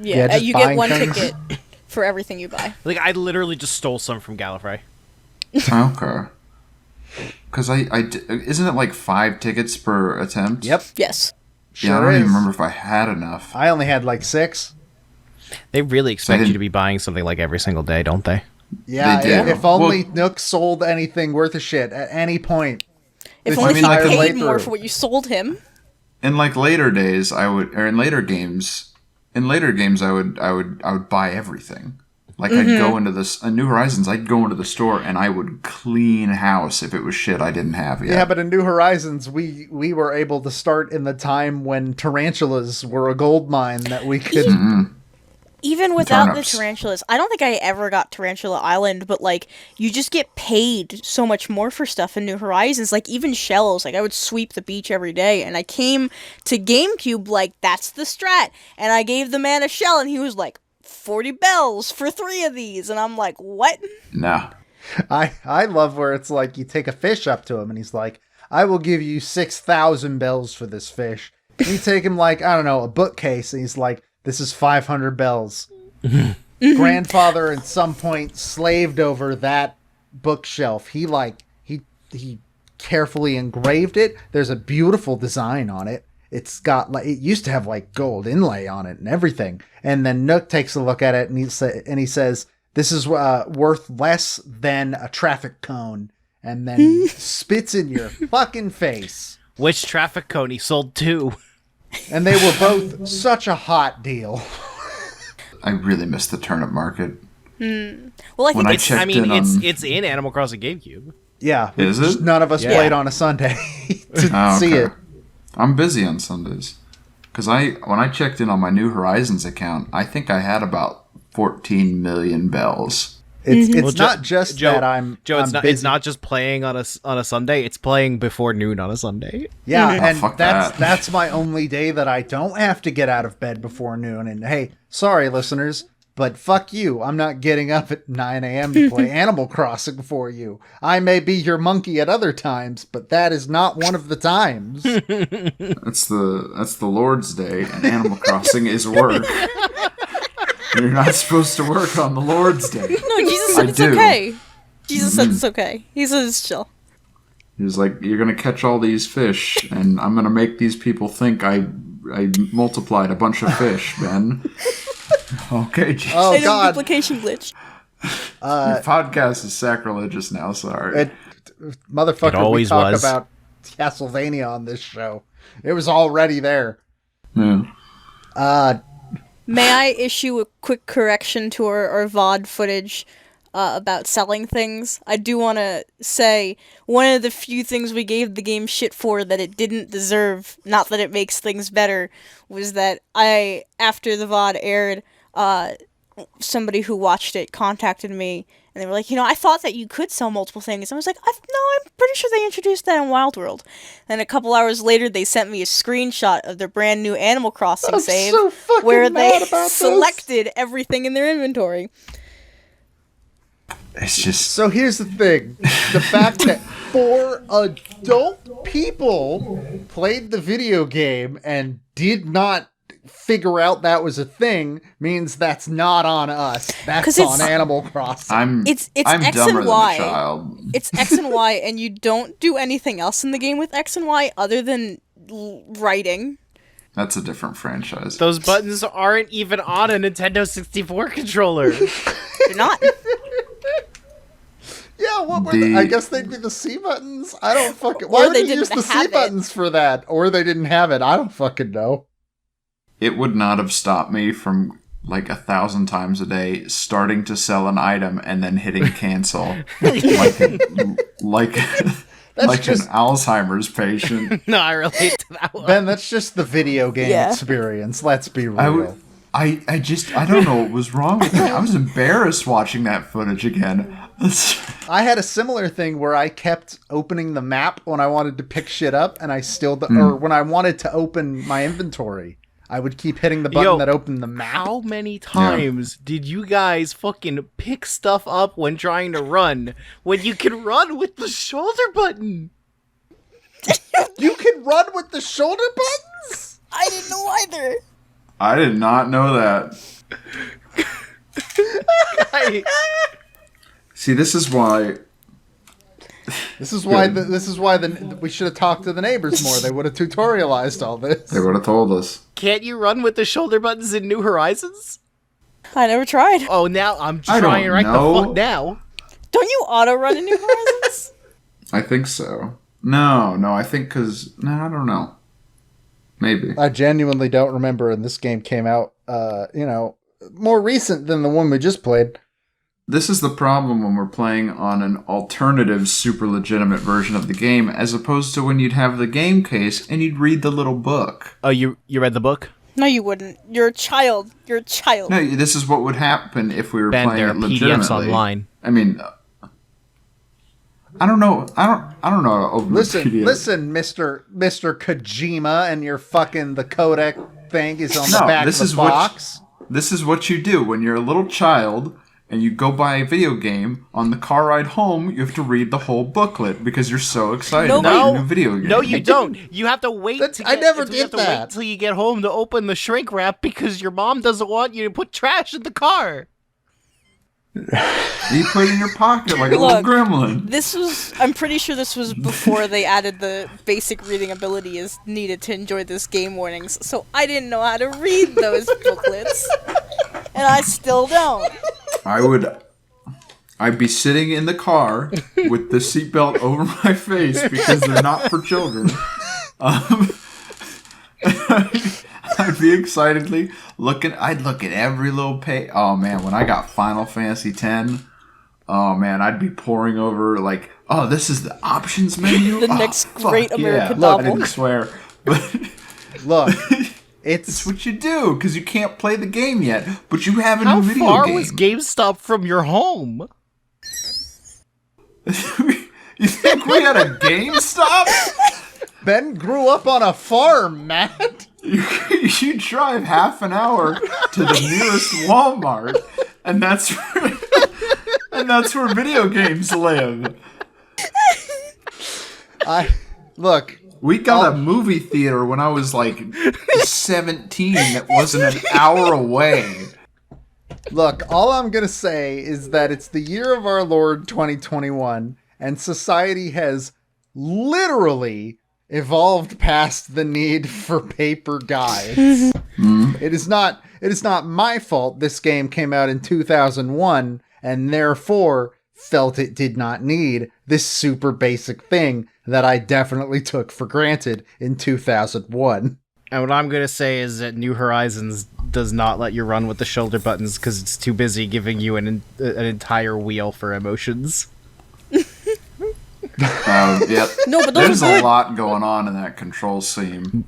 Speaker 4: Yeah,
Speaker 1: just
Speaker 4: you get
Speaker 1: buying
Speaker 4: one
Speaker 1: things.
Speaker 4: ticket for everything you buy.
Speaker 2: Like, I literally just stole some from Gallifrey.
Speaker 3: Okay. Because isn't it like 5 tickets per attempt?
Speaker 1: Yep.
Speaker 4: Yes.
Speaker 3: Yeah, I
Speaker 1: Sure
Speaker 3: don't even
Speaker 1: is.
Speaker 3: remember if I had enough.
Speaker 1: I only had like 6.
Speaker 2: They really expect you
Speaker 3: didn't-
Speaker 2: to be buying something like every single day, don't they?
Speaker 1: Yeah,
Speaker 3: They do.
Speaker 1: if only
Speaker 3: Well-
Speaker 1: Nook sold anything worth a shit at any point.
Speaker 4: If
Speaker 1: This
Speaker 4: only he
Speaker 3: entire
Speaker 4: paid
Speaker 1: way
Speaker 4: more
Speaker 1: through.
Speaker 4: for what you sold him.
Speaker 3: In like later days, in later games, I would buy everything. Like I'd go into this New Horizons. I'd go into the store and I would clean house if it was shit I didn't have yet.
Speaker 1: Yeah, but in New Horizons, we were able to start in the time when tarantulas were a gold mine that we could.
Speaker 4: Even without
Speaker 3: Turnips.
Speaker 4: the tarantulas, I don't think I ever got Tarantula Island, but like you just get paid so much more for stuff in New Horizons. Like even shells, like I would sweep the beach every day, and I came to GameCube like that's the strat, and I gave the man a shell, and he was like 40 bells for 3 of these, and I'm like, what?
Speaker 3: No.
Speaker 1: I love where it's like you take a fish up to him and he's like, I will give you 6,000 bells for this fish. And you take him like, I don't know, a bookcase, and he's like, this is 500 bells. Grandfather at some point slaved over that bookshelf. He carefully engraved it. There's a beautiful design on it. It's got like, it used to have like gold inlay on it and everything. And then Nook takes a look at it and he says, this is worth less than a traffic cone. And then spits in your fucking face.
Speaker 2: Which traffic cone he sold 2.
Speaker 1: And they were both such a hot deal.
Speaker 3: I really missed the turnip market.
Speaker 4: Well, I think
Speaker 3: When I
Speaker 4: it's
Speaker 3: checked in on-
Speaker 2: It's in Animal Crossing GameCube.
Speaker 1: Yeah.
Speaker 3: Is
Speaker 1: just
Speaker 3: it?
Speaker 1: None of us
Speaker 2: Yeah.
Speaker 1: played on a Sunday to
Speaker 3: Oh,
Speaker 1: see
Speaker 3: okay.
Speaker 1: it.
Speaker 3: I'm busy on Sundays. Because when I checked in on my New Horizons account, I think I had about 14 million bells.
Speaker 1: It's
Speaker 2: Well, Joe-
Speaker 1: not just
Speaker 2: Joe-
Speaker 1: that I'm
Speaker 2: Joe,
Speaker 1: I'm
Speaker 2: it's not.
Speaker 1: busy.
Speaker 2: It's not just playing on a Sunday. It's playing before noon on a Sunday.
Speaker 1: Yeah,
Speaker 3: Oh,
Speaker 1: and
Speaker 3: fuck
Speaker 1: that's
Speaker 3: that.
Speaker 1: that's my only day that I don't have to get out of bed before noon. And hey, sorry listeners, but fuck you. I'm not getting up at 9 a.m. to play Animal Crossing for you. I may be your monkey at other times, but that is not one of the times.
Speaker 3: That's the Lord's Day, and Animal Crossing is work. You're not supposed to work on the Lord's Day.
Speaker 4: no. Jesus said
Speaker 3: I
Speaker 4: it's
Speaker 3: do.
Speaker 4: okay. Jesus said it's okay. He said it's chill.
Speaker 3: He was like, "You're gonna catch all these fish, and I'm gonna make these people think I multiplied a bunch of fish, Ben." Okay, Jesus.
Speaker 1: Oh
Speaker 4: It's a
Speaker 1: God,
Speaker 4: duplication glitch.
Speaker 3: Your podcast is sacrilegious now. Sorry.
Speaker 1: motherfucker!
Speaker 2: It always
Speaker 1: we talk
Speaker 2: was.
Speaker 1: about Castlevania on this show. It was already there.
Speaker 3: Yeah.
Speaker 4: May I issue a quick correction to our VOD footage about selling things? I do want to say one of the few things we gave the game shit for that it didn't deserve, not that it makes things better, was that after the VOD aired, somebody who watched it contacted me and they were like, I thought that you could sell multiple things. I was like, no, I'm pretty sure they introduced that in Wild World. And a couple hours later, they sent me a screenshot of their brand new Animal Crossing
Speaker 1: I'm
Speaker 4: save
Speaker 1: so fucking
Speaker 4: where
Speaker 1: mad
Speaker 4: they
Speaker 1: about this.
Speaker 4: selected everything in their inventory.
Speaker 3: It's just
Speaker 1: So here's the thing. The fact that 4 adult people played the video game and did not figure out that was a thing means that's not on us.
Speaker 4: 'Cause
Speaker 1: That's
Speaker 4: it's-
Speaker 1: on Animal Crossing.
Speaker 4: It's
Speaker 3: I'm
Speaker 4: X
Speaker 3: dumber
Speaker 4: and Y.
Speaker 3: than a child.
Speaker 4: It's X and Y, and you don't do anything else in the game with X and Y other than writing.
Speaker 3: That's a different franchise.
Speaker 2: Those buttons aren't even on a Nintendo 64 controller.
Speaker 4: They're not.
Speaker 1: Yeah, what were
Speaker 3: The-
Speaker 1: I guess they'd be the C buttons. I don't fucking.
Speaker 4: Or
Speaker 1: Why would
Speaker 4: they
Speaker 1: they use
Speaker 4: didn't
Speaker 1: the C
Speaker 4: have it.
Speaker 1: buttons for that? Or they didn't have it. I don't fucking know.
Speaker 3: It would not have stopped me from like 1,000 times a day starting to sell an item and then hitting cancel like
Speaker 1: just-
Speaker 3: an Alzheimer's patient.
Speaker 2: No, I relate to that one.
Speaker 1: Ben, that's just the video game
Speaker 4: Yeah.
Speaker 1: experience. Let's be real.
Speaker 3: I don't know what was wrong with me. I was embarrassed watching that footage again.
Speaker 1: I had a similar thing where I kept opening the map when I wanted to pick shit up, and I still, or when I wanted to open my inventory, I would keep hitting the button that opened the map.
Speaker 2: How many times did you guys fucking pick stuff up when trying to run when you can run with the shoulder button?
Speaker 1: You can run with the shoulder buttons?
Speaker 4: I didn't know either.
Speaker 3: I did not know that. See, this is why
Speaker 1: we should have talked to the neighbors more. They would have tutorialized all this.
Speaker 3: they would have told us.
Speaker 2: Can't you run with the shoulder buttons in New Horizons?
Speaker 4: I never tried.
Speaker 2: Oh, now I'm
Speaker 3: I don't
Speaker 2: trying right
Speaker 3: know.
Speaker 2: the fuck now.
Speaker 4: Don't you auto run in New Horizons?
Speaker 3: I think so. No, I think because... No, I don't know. Maybe.
Speaker 1: I genuinely don't remember, and this game came out, more recent than the one we just played.
Speaker 3: This is the problem when we're playing on an alternative, super legitimate version of the game, as opposed to when you'd have the game case and you'd read the little book.
Speaker 2: Oh, you read the book?
Speaker 4: No, you wouldn't. You're a child. You're a child.
Speaker 3: No, this is what would happen if we were
Speaker 2: Ben,
Speaker 3: playing
Speaker 2: there
Speaker 3: it
Speaker 2: are
Speaker 3: legitimately.
Speaker 2: PDFs online.
Speaker 3: I mean, I don't know. I don't know how to open
Speaker 1: Listen,
Speaker 3: the PDF.
Speaker 1: listen, Mr. Kojima, and your fucking the codec thing is on the back of the box.
Speaker 3: This is what you do when you're a little child and you go buy a video game. On the car ride home, you have to read the whole booklet because you're so excited about your new video game.
Speaker 2: No, you don't. You have to wait.
Speaker 1: I never did that.
Speaker 2: Wait till you get home to open the shrink wrap because your mom doesn't want you to put trash in the car.
Speaker 3: You put it in your pocket like a
Speaker 4: Look,
Speaker 3: little gremlin.
Speaker 4: I'm pretty sure this was before they added the basic reading ability is needed to enjoy this game warnings, so I didn't know how to read those booklets. And I still don't.
Speaker 3: I'd be sitting in the car with the seatbelt over my face because they're not for children. I'd be excitedly looking. I'd look at every little page. Oh man, when I got Final Fantasy X, oh man, I'd be poring over like, oh, this is the options menu.
Speaker 4: The next great American
Speaker 3: Look,
Speaker 4: novel.
Speaker 3: I didn't swear, but
Speaker 1: Look,
Speaker 3: it's what you do because you can't play the game yet, but you have a
Speaker 2: How
Speaker 3: new video
Speaker 2: far
Speaker 3: game.
Speaker 2: was GameStop from your home?
Speaker 3: You think we had a GameStop?
Speaker 1: Ben grew up on a farm, Matt.
Speaker 3: You drive half an hour to the nearest Walmart, and that's where video games live.
Speaker 1: Look.
Speaker 3: We got a movie theater when I was like 17 that wasn't an hour away.
Speaker 1: Look, all I'm going to say is that it's the year of our Lord 2021, and society has literally evolved past the need for paper guides. It is not my fault this game came out in 2001 and therefore felt it did not need this super basic thing that I definitely took for granted in 2001.
Speaker 2: And what I'm going to say is that New Horizons does not let you run with the shoulder buttons because it's too busy giving you an entire wheel for emotions.
Speaker 3: Yep.
Speaker 4: No, but those
Speaker 3: There's
Speaker 4: are
Speaker 3: a
Speaker 4: good.
Speaker 3: lot going on in that control scheme.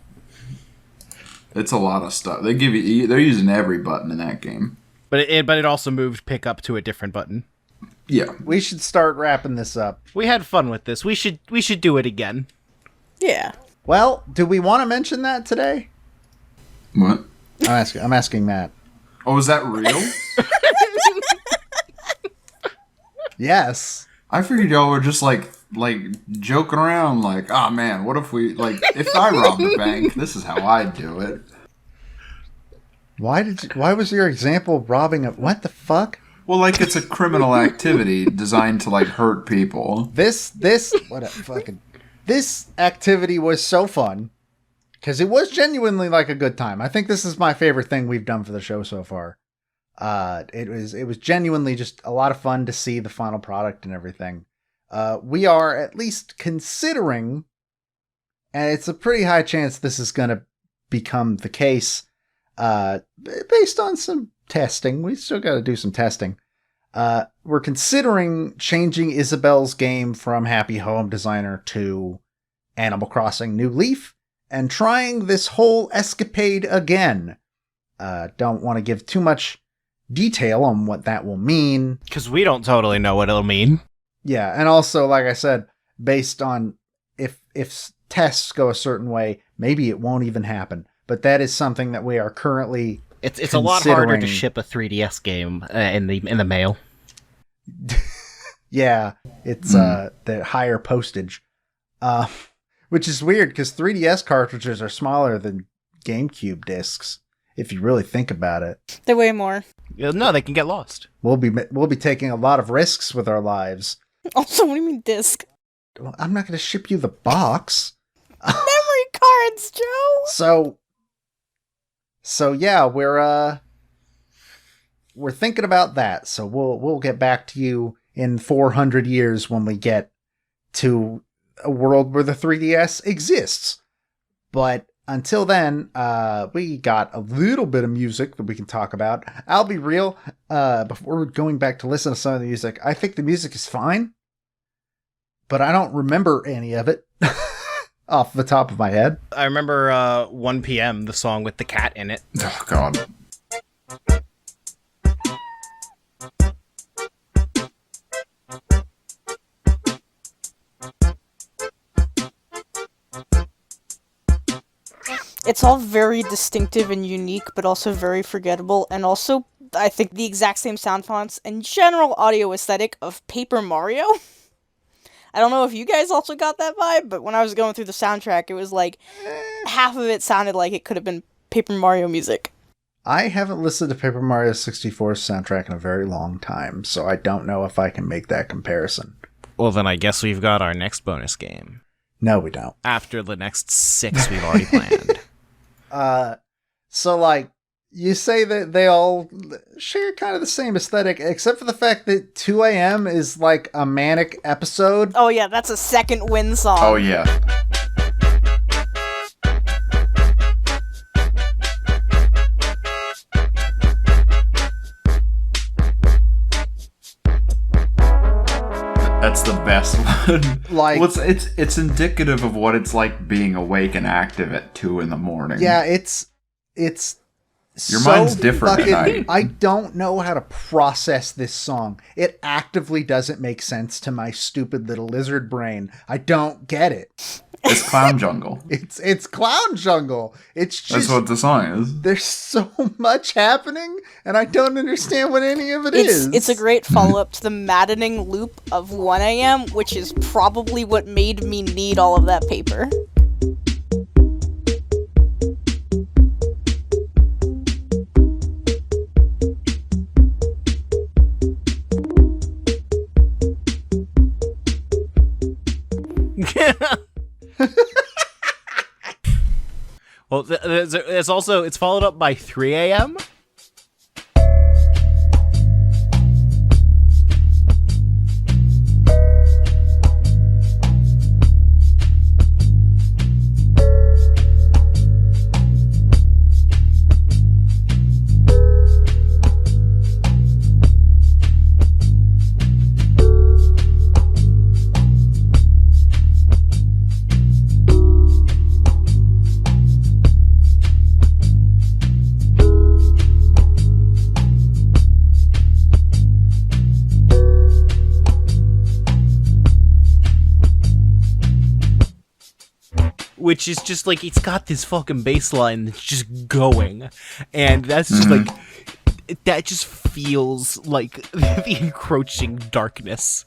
Speaker 3: It's a lot of stuff. They're using every button in that game.
Speaker 2: But it also moved pick up to a different button.
Speaker 3: Yeah.
Speaker 1: We should start wrapping this up.
Speaker 2: We had fun with this. We should do it again.
Speaker 4: Yeah.
Speaker 1: Well, do we want to mention that today?
Speaker 3: What?
Speaker 1: I'm asking Matt.
Speaker 3: Oh, is that real?
Speaker 1: Yes.
Speaker 3: I figured y'all were just like joking around, like, oh man, what if we if I robbed a bank, this is how I'd do it.
Speaker 1: Why was your example of robbing a what the fuck?
Speaker 3: Well, like it's a criminal activity designed to like hurt people.
Speaker 1: This activity was so fun because it was genuinely like a good time. I think this is my favorite thing we've done for the show so far. It was genuinely just a lot of fun to see the final product and everything. We are at least considering, and it's a pretty high chance this is going to become the case, based on some testing. We still got to do some testing. We're considering changing Isabel's game from Happy Home Designer to Animal Crossing New Leaf and trying this whole escapade again. Don't want to give too much detail on what that will mean.
Speaker 2: Because we don't totally know what it'll mean.
Speaker 1: Yeah, and also, like I said, based on if tests go a certain way, maybe it won't even happen. but that is something that we are currently
Speaker 5: It's a lot harder to
Speaker 1: considering.
Speaker 5: ship a 3DS game in the mail.
Speaker 1: Yeah, it's the higher postage, which is weird because 3DS cartridges are smaller than GameCube discs. If you really think about it,
Speaker 4: They weigh more.
Speaker 2: No, they can get lost.
Speaker 1: we'll be taking a lot of risks with our lives.
Speaker 4: Also, what do you mean disc?
Speaker 1: Well, I'm not going to ship you the box.
Speaker 4: Memory cards, Joe!
Speaker 1: So yeah, we're thinking about that. So we'll get back to you in 400 years when we get to a world where the 3DS exists. But until then, we got a little bit of music that we can talk about. I'll be real, before going back to listen to some of the music, I think the music is fine, but I don't remember any of it off the top of my head.
Speaker 2: I remember 1 p.m., the song with the cat in it.
Speaker 3: Oh, God.
Speaker 4: It's all very distinctive and unique, but also very forgettable, and also, I think, the exact same sound fonts and general audio aesthetic of Paper Mario. I don't know if you guys also got that vibe, but when I was going through the soundtrack, it was like, half of it sounded like it could have been Paper Mario music.
Speaker 1: I haven't listened to Paper Mario 64's soundtrack in a very long time, so I don't know if I can make that comparison.
Speaker 2: Well, then I guess we've got our next bonus game.
Speaker 1: No, we don't.
Speaker 2: After the next 6 we've already planned.
Speaker 1: So like, you say that they all share kind of the same aesthetic, except for the fact that 2 a.m. is like a manic episode.
Speaker 4: Oh yeah, that's a second win song.
Speaker 3: Oh, yeah. That's the best one.
Speaker 1: Like-
Speaker 3: well, it's indicative of what it's like being awake and active at 2 a.m.
Speaker 1: Yeah, it's
Speaker 3: Your
Speaker 1: so
Speaker 3: mind's different at
Speaker 1: fucking-
Speaker 3: night.
Speaker 1: I don't know how to process this song. It actively doesn't make sense to my stupid little lizard brain. I don't get it.
Speaker 3: It's Clown Jungle.
Speaker 1: It's Clown Jungle. It's just
Speaker 3: That's what the song is.
Speaker 1: there's so much happening, and I don't understand what any of it is.
Speaker 4: It's a great follow-up to the maddening loop of 1 a.m., which is probably what made me need all of that paper.
Speaker 2: Well, it's followed up by 3 a.m. Which is just like, it's got this fucking bass line that's just going, and that's just like, that just feels like the encroaching darkness.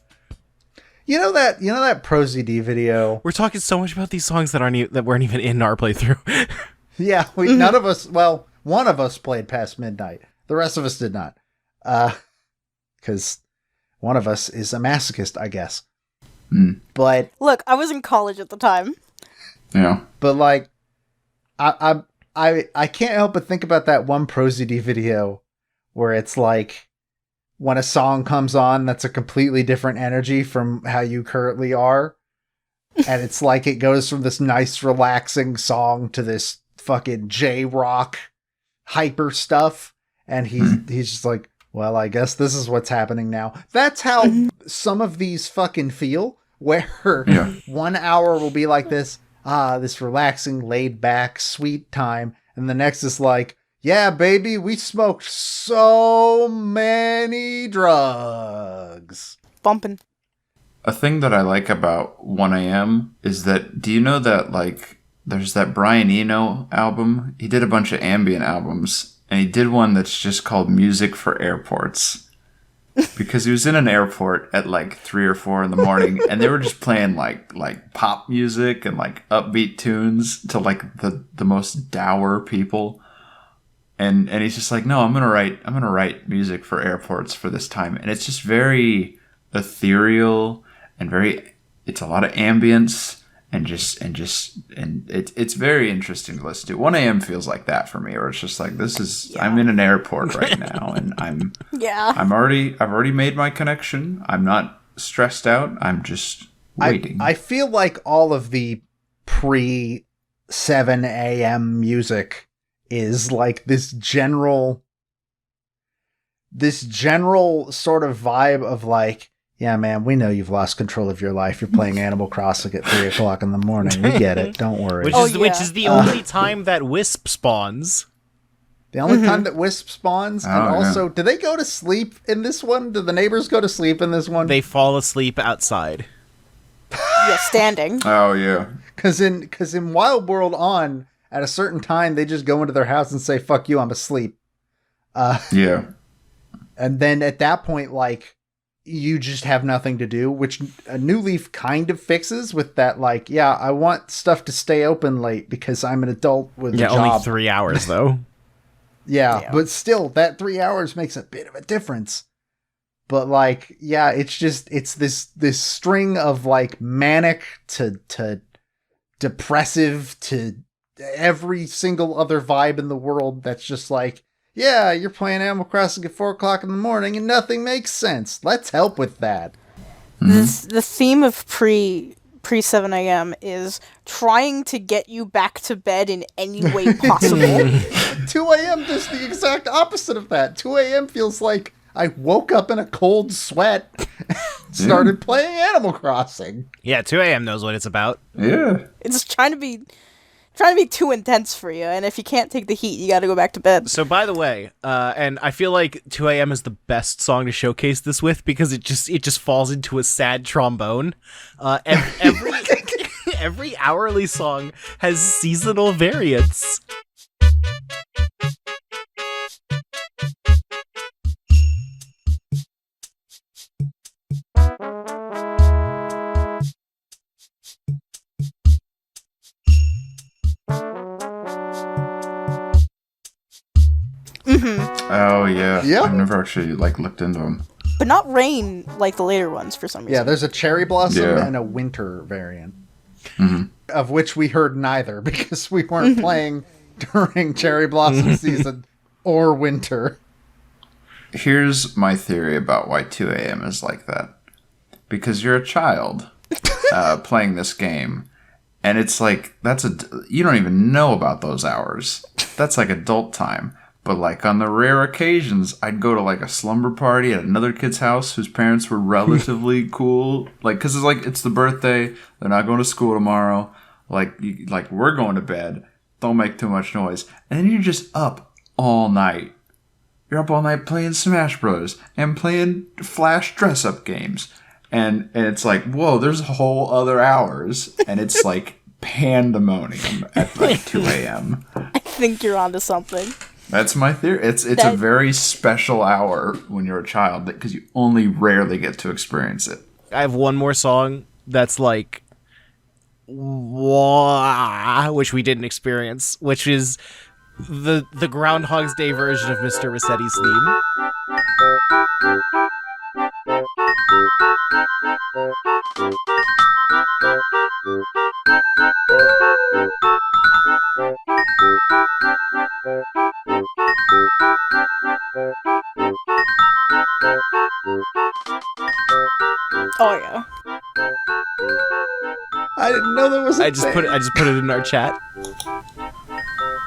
Speaker 1: You know that ProZD video?
Speaker 2: We're talking so much about these songs that weren't even in our playthrough.
Speaker 1: Yeah, none of us, well, one of us played past midnight. The rest of us did not. Because one of us is a masochist, I guess. But
Speaker 4: Look, I was in college at the time.
Speaker 3: Yeah.
Speaker 1: But like, I can't help but think about that one ProZD video where it's like, when a song comes on that's a completely different energy from how you currently are, and it's like it goes from this nice relaxing song to this fucking J-rock hyper stuff, and he's just like, well, I guess this is what's happening now. That's how some of these fucking feel, where 1 hour will be like this relaxing, laid back, sweet time, and the next is like, yeah, baby, we smoked so many drugs.
Speaker 4: Bumping.
Speaker 3: A thing that I like about 1 a.m. is that, do you know that, like, there's that Brian Eno album. He did a bunch of ambient albums, and he did one that's just called Music for Airports. Because he was in an airport at like 3 or 4 in the morning, and they were just playing like pop music and like upbeat tunes to like the most dour people. And he's just like, no, I'm gonna write music for airports for this time, and it's just very ethereal and it's a lot of ambience and it's very interesting to listen to. 1 a.m. feels like that for me, where it's just like, I'm in an airport right now, and I've already made my connection. I'm not stressed out. I'm just waiting.
Speaker 1: I feel like all of the pre 7 a.m. music is like this general sort of vibe of like, yeah, man, we know you've lost control of your life. You're playing Animal Crossing at 3 o'clock in the morning. We get it. Don't worry.
Speaker 2: Which is the only time that Wisp spawns.
Speaker 1: The only time that Wisp spawns. And also, do they go to sleep in this one? Do the neighbors go to sleep in this one?
Speaker 2: They fall asleep outside.
Speaker 4: Yeah, standing.
Speaker 3: Oh, yeah.
Speaker 1: Because in Wild World On, at a certain time, they just go into their house and say, fuck you, I'm asleep.
Speaker 3: Yeah.
Speaker 1: And then at that point, like, you just have nothing to do, which a New Leaf kind of fixes with that, like, yeah, I want stuff to stay open late because I'm an adult with a job.
Speaker 2: Yeah, only 3 hours, though.
Speaker 1: yeah, but still, that 3 hours makes a bit of a difference. But, like, yeah, it's this string of, like, manic to depressive to every single other vibe in the world that's just like, yeah, you're playing Animal Crossing at 4 o'clock in the morning and nothing makes sense. Let's help with that.
Speaker 4: The theme of pre 7 a.m. is trying to get you back to bed in any way possible.
Speaker 1: 2 a.m. does the exact opposite of that. 2 a.m. feels like I woke up in a cold sweat and started playing Animal Crossing.
Speaker 2: Yeah, 2 a.m. knows what it's about.
Speaker 3: Yeah.
Speaker 4: It's trying to be too intense for you, and if you can't take the heat, you gotta go back to bed.
Speaker 2: So, by the way, and I feel like 2 a.m. is the best song to showcase this with, because it just falls into a sad trombone. Every hourly song has seasonal variants.
Speaker 3: Oh, yeah.
Speaker 1: Yep.
Speaker 3: I've never actually, looked into them.
Speaker 4: But not rain like the later ones for some reason.
Speaker 1: Yeah, there's a cherry blossom
Speaker 3: Yeah.
Speaker 1: and a winter variant. Of which we heard neither because we weren't playing during cherry blossom season or winter.
Speaker 3: Here's my theory about why 2 a.m. is like that. Because you're a child playing this game, and it's like, you don't even know about those hours. That's like adult time. But like on the rare occasions, I'd go to like a slumber party at another kid's house whose parents were relatively cool. Like, cause it's the birthday. They're not going to school tomorrow. Like we're going to bed. Don't make too much noise. And then you're just up all night. You're up all night playing Smash Bros. And playing Flash dress-up games. And it's like, whoa, there's whole other hours. And it's like pandemonium at like 2 a.m.
Speaker 4: I think you're onto something.
Speaker 3: That's my theory. It's a very special hour when you're a child because you only rarely get to experience it.
Speaker 2: I have one more song that's like, wah, which we didn't experience, which is the Groundhog's Day version of Mr. Rossetti's theme.
Speaker 4: Oh yeah.
Speaker 1: I didn't know there was a
Speaker 2: I just put it in our chat.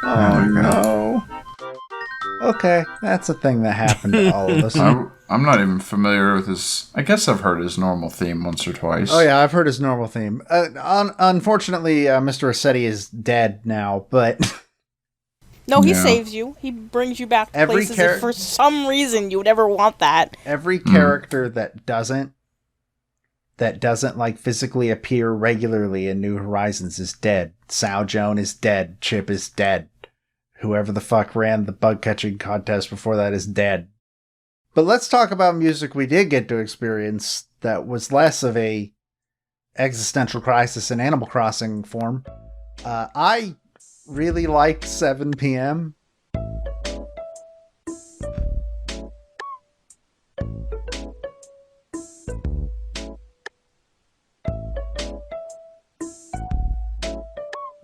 Speaker 1: Oh no. Okay, that's a thing that happened to all of us.
Speaker 3: I'm not even familiar with his. I guess I've heard his normal theme once or twice.
Speaker 1: Oh yeah, I've heard his normal theme. Unfortunately, Mr. Rossetti is dead now, but
Speaker 4: No, he
Speaker 3: Yeah.
Speaker 4: saves you. He brings you back to
Speaker 1: Every
Speaker 4: places if for some reason you would ever want that.
Speaker 1: every character that doesn't that doesn't like physically appear regularly in New Horizons is dead. Sao Joan is dead. Chip is dead. Whoever the fuck ran the bug catching contest before that is dead. But let's talk about music we did get to experience that was less of a existential crisis in Animal Crossing form. I really liked 7 p.m.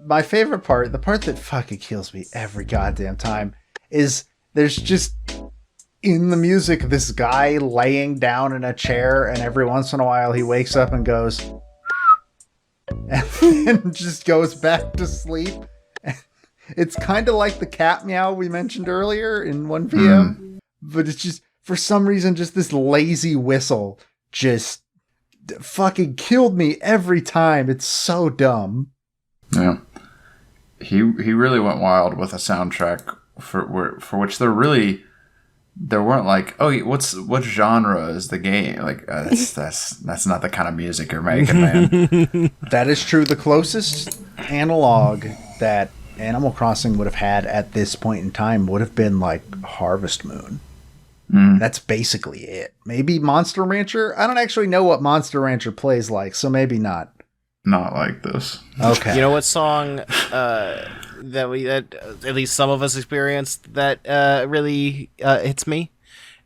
Speaker 1: My favorite part, the part that fucking kills me every goddamn time, is there's just in the music this guy laying down in a chair, and every once in a while he wakes up and goes and just goes back to sleep. It's kind of like the cat meow we mentioned earlier in 1 p.m. But it's just, for some reason, just this lazy whistle just fucking killed me every time. It's so dumb.
Speaker 3: Yeah. He really went wild with a soundtrack for which there weren't like, oh, what genre is the game? Like that's not the kind of music you're making, man.
Speaker 1: That is true. The closest analog that Animal Crossing would have had at this point in time would have been like Harvest Moon. That's basically it. Maybe Monster Rancher. I don't actually know what Monster Rancher plays like, so maybe not.
Speaker 3: Not like this.
Speaker 1: Okay.
Speaker 2: You know what song that at least some of us experienced that really hits me?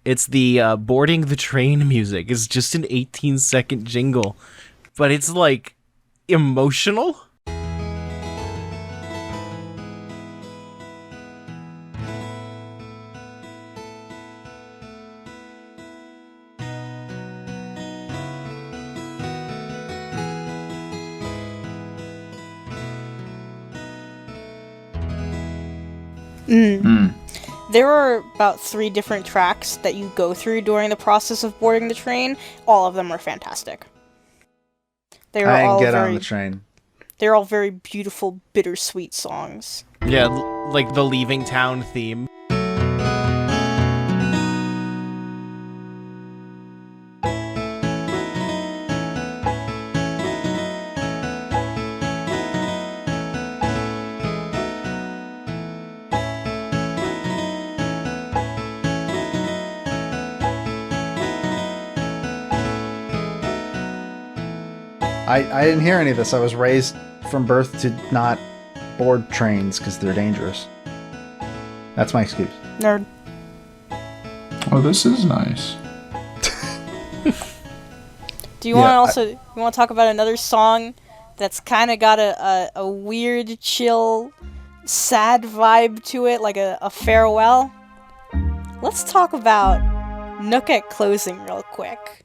Speaker 2: It's the boarding the train music. It's just an 18-second jingle, but it's like emotional.
Speaker 4: There are about 3 different tracks that you go through during the process of boarding the train. All of them are fantastic. They are
Speaker 1: I
Speaker 4: all
Speaker 1: didn't get
Speaker 4: very,
Speaker 1: on the train.
Speaker 4: They're all very beautiful, bittersweet songs.
Speaker 2: Yeah, like the Leaving Town theme.
Speaker 1: I didn't hear any of this. I was raised from birth to not board trains because they're dangerous. That's my excuse.
Speaker 4: Nerd.
Speaker 3: Oh, this is nice.
Speaker 4: Do you want to talk about another song that's kind of got a weird, chill, sad vibe to it, like a farewell? Let's talk about Nook at Closing real quick.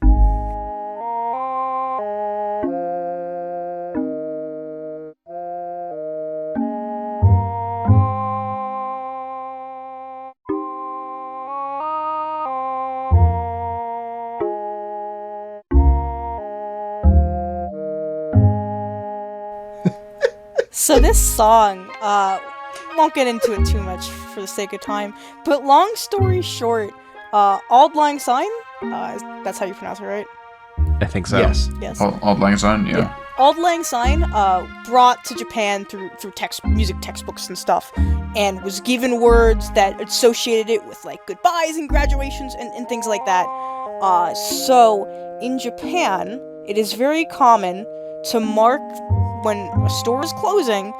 Speaker 4: So this song, won't get into it too much for the sake of time, but long story short, Auld Lang Syne, that's how you pronounce it, right?
Speaker 2: I think so.
Speaker 1: Yes.
Speaker 3: Auld Lang Syne, yeah.
Speaker 4: Auld Lang Syne, brought to Japan through music textbooks and stuff, and was given words that associated it with like goodbyes and graduations and things like that. So in Japan, it is very common to mark when a store is closing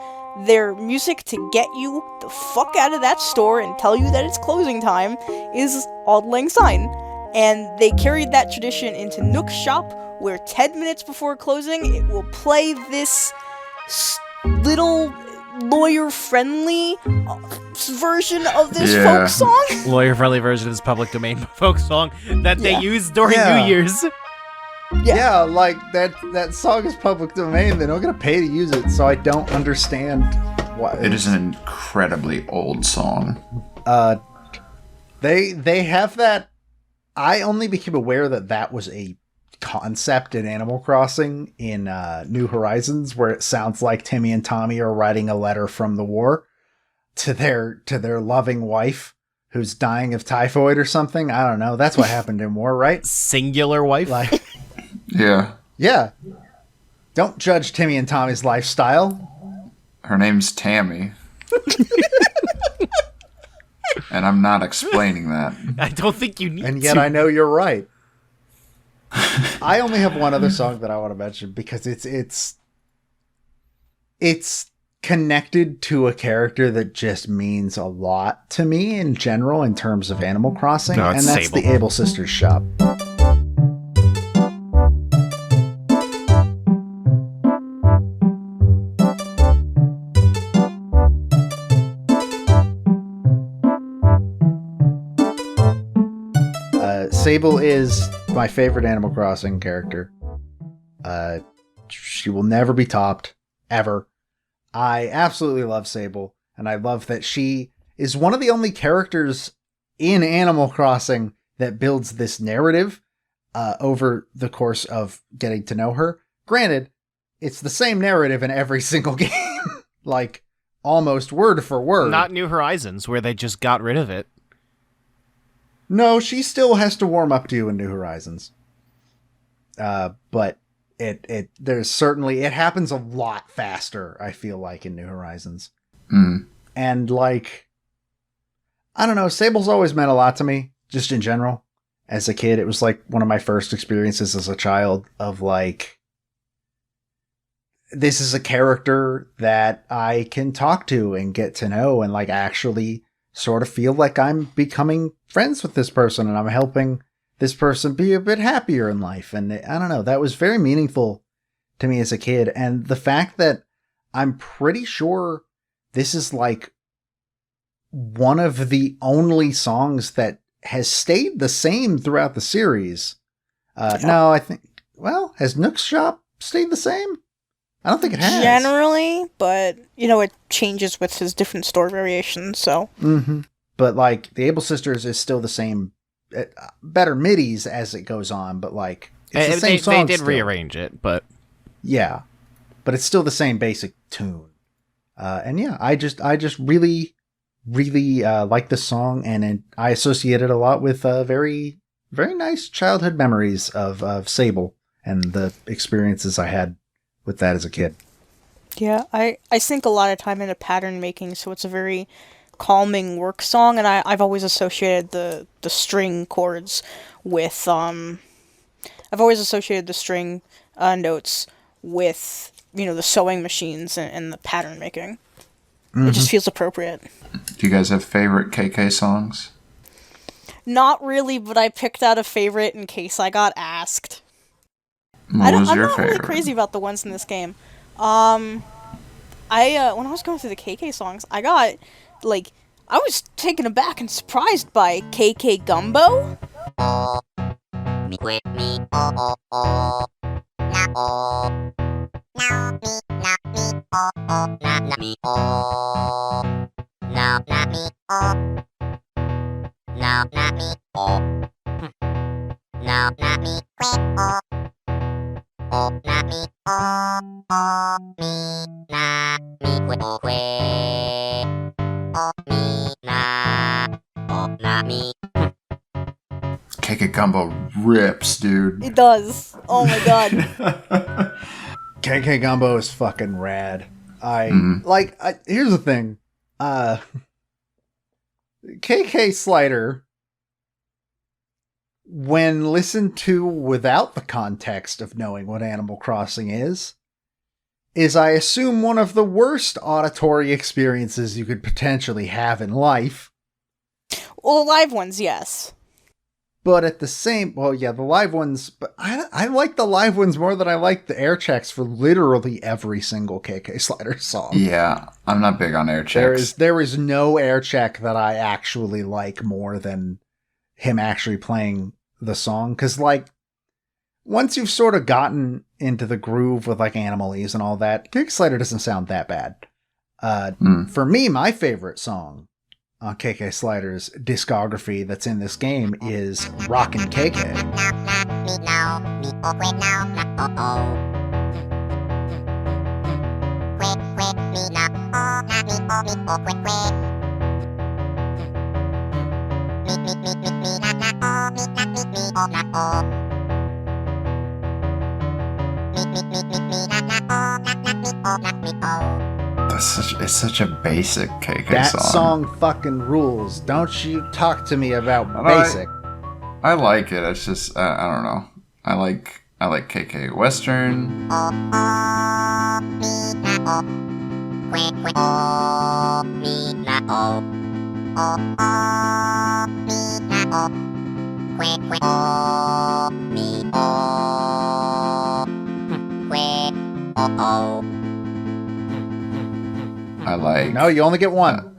Speaker 4: their music to get you the fuck out of that store and tell you that it's closing time is Auld Lang Syne. And they carried that tradition into Nook's shop, where 10 minutes before closing, it will play this little lawyer-friendly version of this folk song.
Speaker 2: Lawyer-friendly version of this public domain folk song that they use during New Year's.
Speaker 1: Yeah, like that song is public domain. They're not gonna pay to use it, so I don't understand why.
Speaker 3: It is an incredibly old song.
Speaker 1: They have that. I only became aware that was a concept in Animal Crossing in New Horizons, where it sounds like Timmy and Tommy are writing a letter from the war to their loving wife who's dying of typhoid or something. I don't know. That's what happened in war, right?
Speaker 2: Singular wife.
Speaker 1: Like,
Speaker 3: Yeah.
Speaker 1: Yeah. Don't judge Timmy and Tommy's lifestyle.
Speaker 3: Her name's Tammy. And I'm not explaining that.
Speaker 2: I don't think you need
Speaker 1: And yet
Speaker 2: to.
Speaker 1: I know you're right. I only have one other song that I want to mention because it's connected to a character that just means a lot to me in general in terms of Animal Crossing,
Speaker 2: No,
Speaker 1: and
Speaker 2: it's
Speaker 1: that's
Speaker 2: Sable.
Speaker 1: the Able Sisters shop. Sable is my favorite Animal Crossing character. She will never be topped, ever. I absolutely love Sable, and I love that she is one of the only characters in Animal Crossing that builds this narrative over the course of getting to know her. Granted, it's the same narrative in every single game, like almost word for word.
Speaker 2: Not New Horizons, where they just got rid of it.
Speaker 1: No, she still has to warm up to you in New Horizons. But there's certainly, it happens a lot faster, I feel like, in New Horizons.
Speaker 3: Mm.
Speaker 1: And like, I don't know, Sable's always meant a lot to me, just in general. As a kid, it was like one of my first experiences as a child of like, this is a character that I can talk to and get to know and like actually sort of feel like I'm becoming friends with this person and I'm helping this person be a bit happier in life. And I don't know, that was very meaningful to me as a kid. And the fact that I'm pretty sure this is like one of the only songs that has stayed the same throughout the series. No, I think, well, has Nook's Shop stayed the same? I don't think it has.
Speaker 4: Generally, but, it changes with his different store variations, so.
Speaker 1: Mm-hmm. But, like, the Able Sisters is still the same, better midis as it goes on, but, like, it's the same song
Speaker 2: They did
Speaker 1: still.
Speaker 2: rearrange it, but...
Speaker 1: Yeah. But it's still the same basic tune. And yeah, I just really, really like the song, and I associate it a lot with very, very nice childhood memories of Sable and the experiences I had with that as a kid.
Speaker 4: Yeah, I sink a lot of time into pattern making, so it's a very calming work song, and I've always associated the string chords with, I've always associated the string notes with, the sewing machines and the pattern making. Mm-hmm. It just feels appropriate.
Speaker 3: Do you guys have favorite KK songs?
Speaker 4: Not really, but I picked out a favorite in case I got asked.
Speaker 3: What was
Speaker 4: I'm
Speaker 3: your
Speaker 4: not
Speaker 3: favorite?
Speaker 4: really crazy about the ones in this game. When I was going through the KK songs, I was taken aback and surprised by KK Gumbo.
Speaker 3: KK Gumbo rips, dude.
Speaker 4: It does. Oh my god.
Speaker 1: KK Gumbo is fucking rad. Here's the thing. KK Slider, when listened to without the context of knowing what Animal Crossing is, I assume, one of the worst auditory experiences you could potentially have in life.
Speaker 4: Well, the live ones, yes.
Speaker 1: But at the same, the live ones, but I like the live ones more than I like the air checks for literally every single KK Slider song.
Speaker 3: Yeah, I'm not big on air checks.
Speaker 1: There is no air check that I actually like more than him actually playing the song. Because, like, once you've sort of gotten into the groove with, like, Animalese and all that, KK Slider doesn't sound that bad. For me, my favorite song on KK Slider's discography that's in this game is Rockin' KK.
Speaker 3: It's such a basic KK
Speaker 1: That
Speaker 3: song.
Speaker 1: song fucking rules. Don't you talk to me about
Speaker 3: No,
Speaker 1: basic.
Speaker 3: I like it. It's just I don't know. I like KK Western. I like.
Speaker 1: No, you only get one.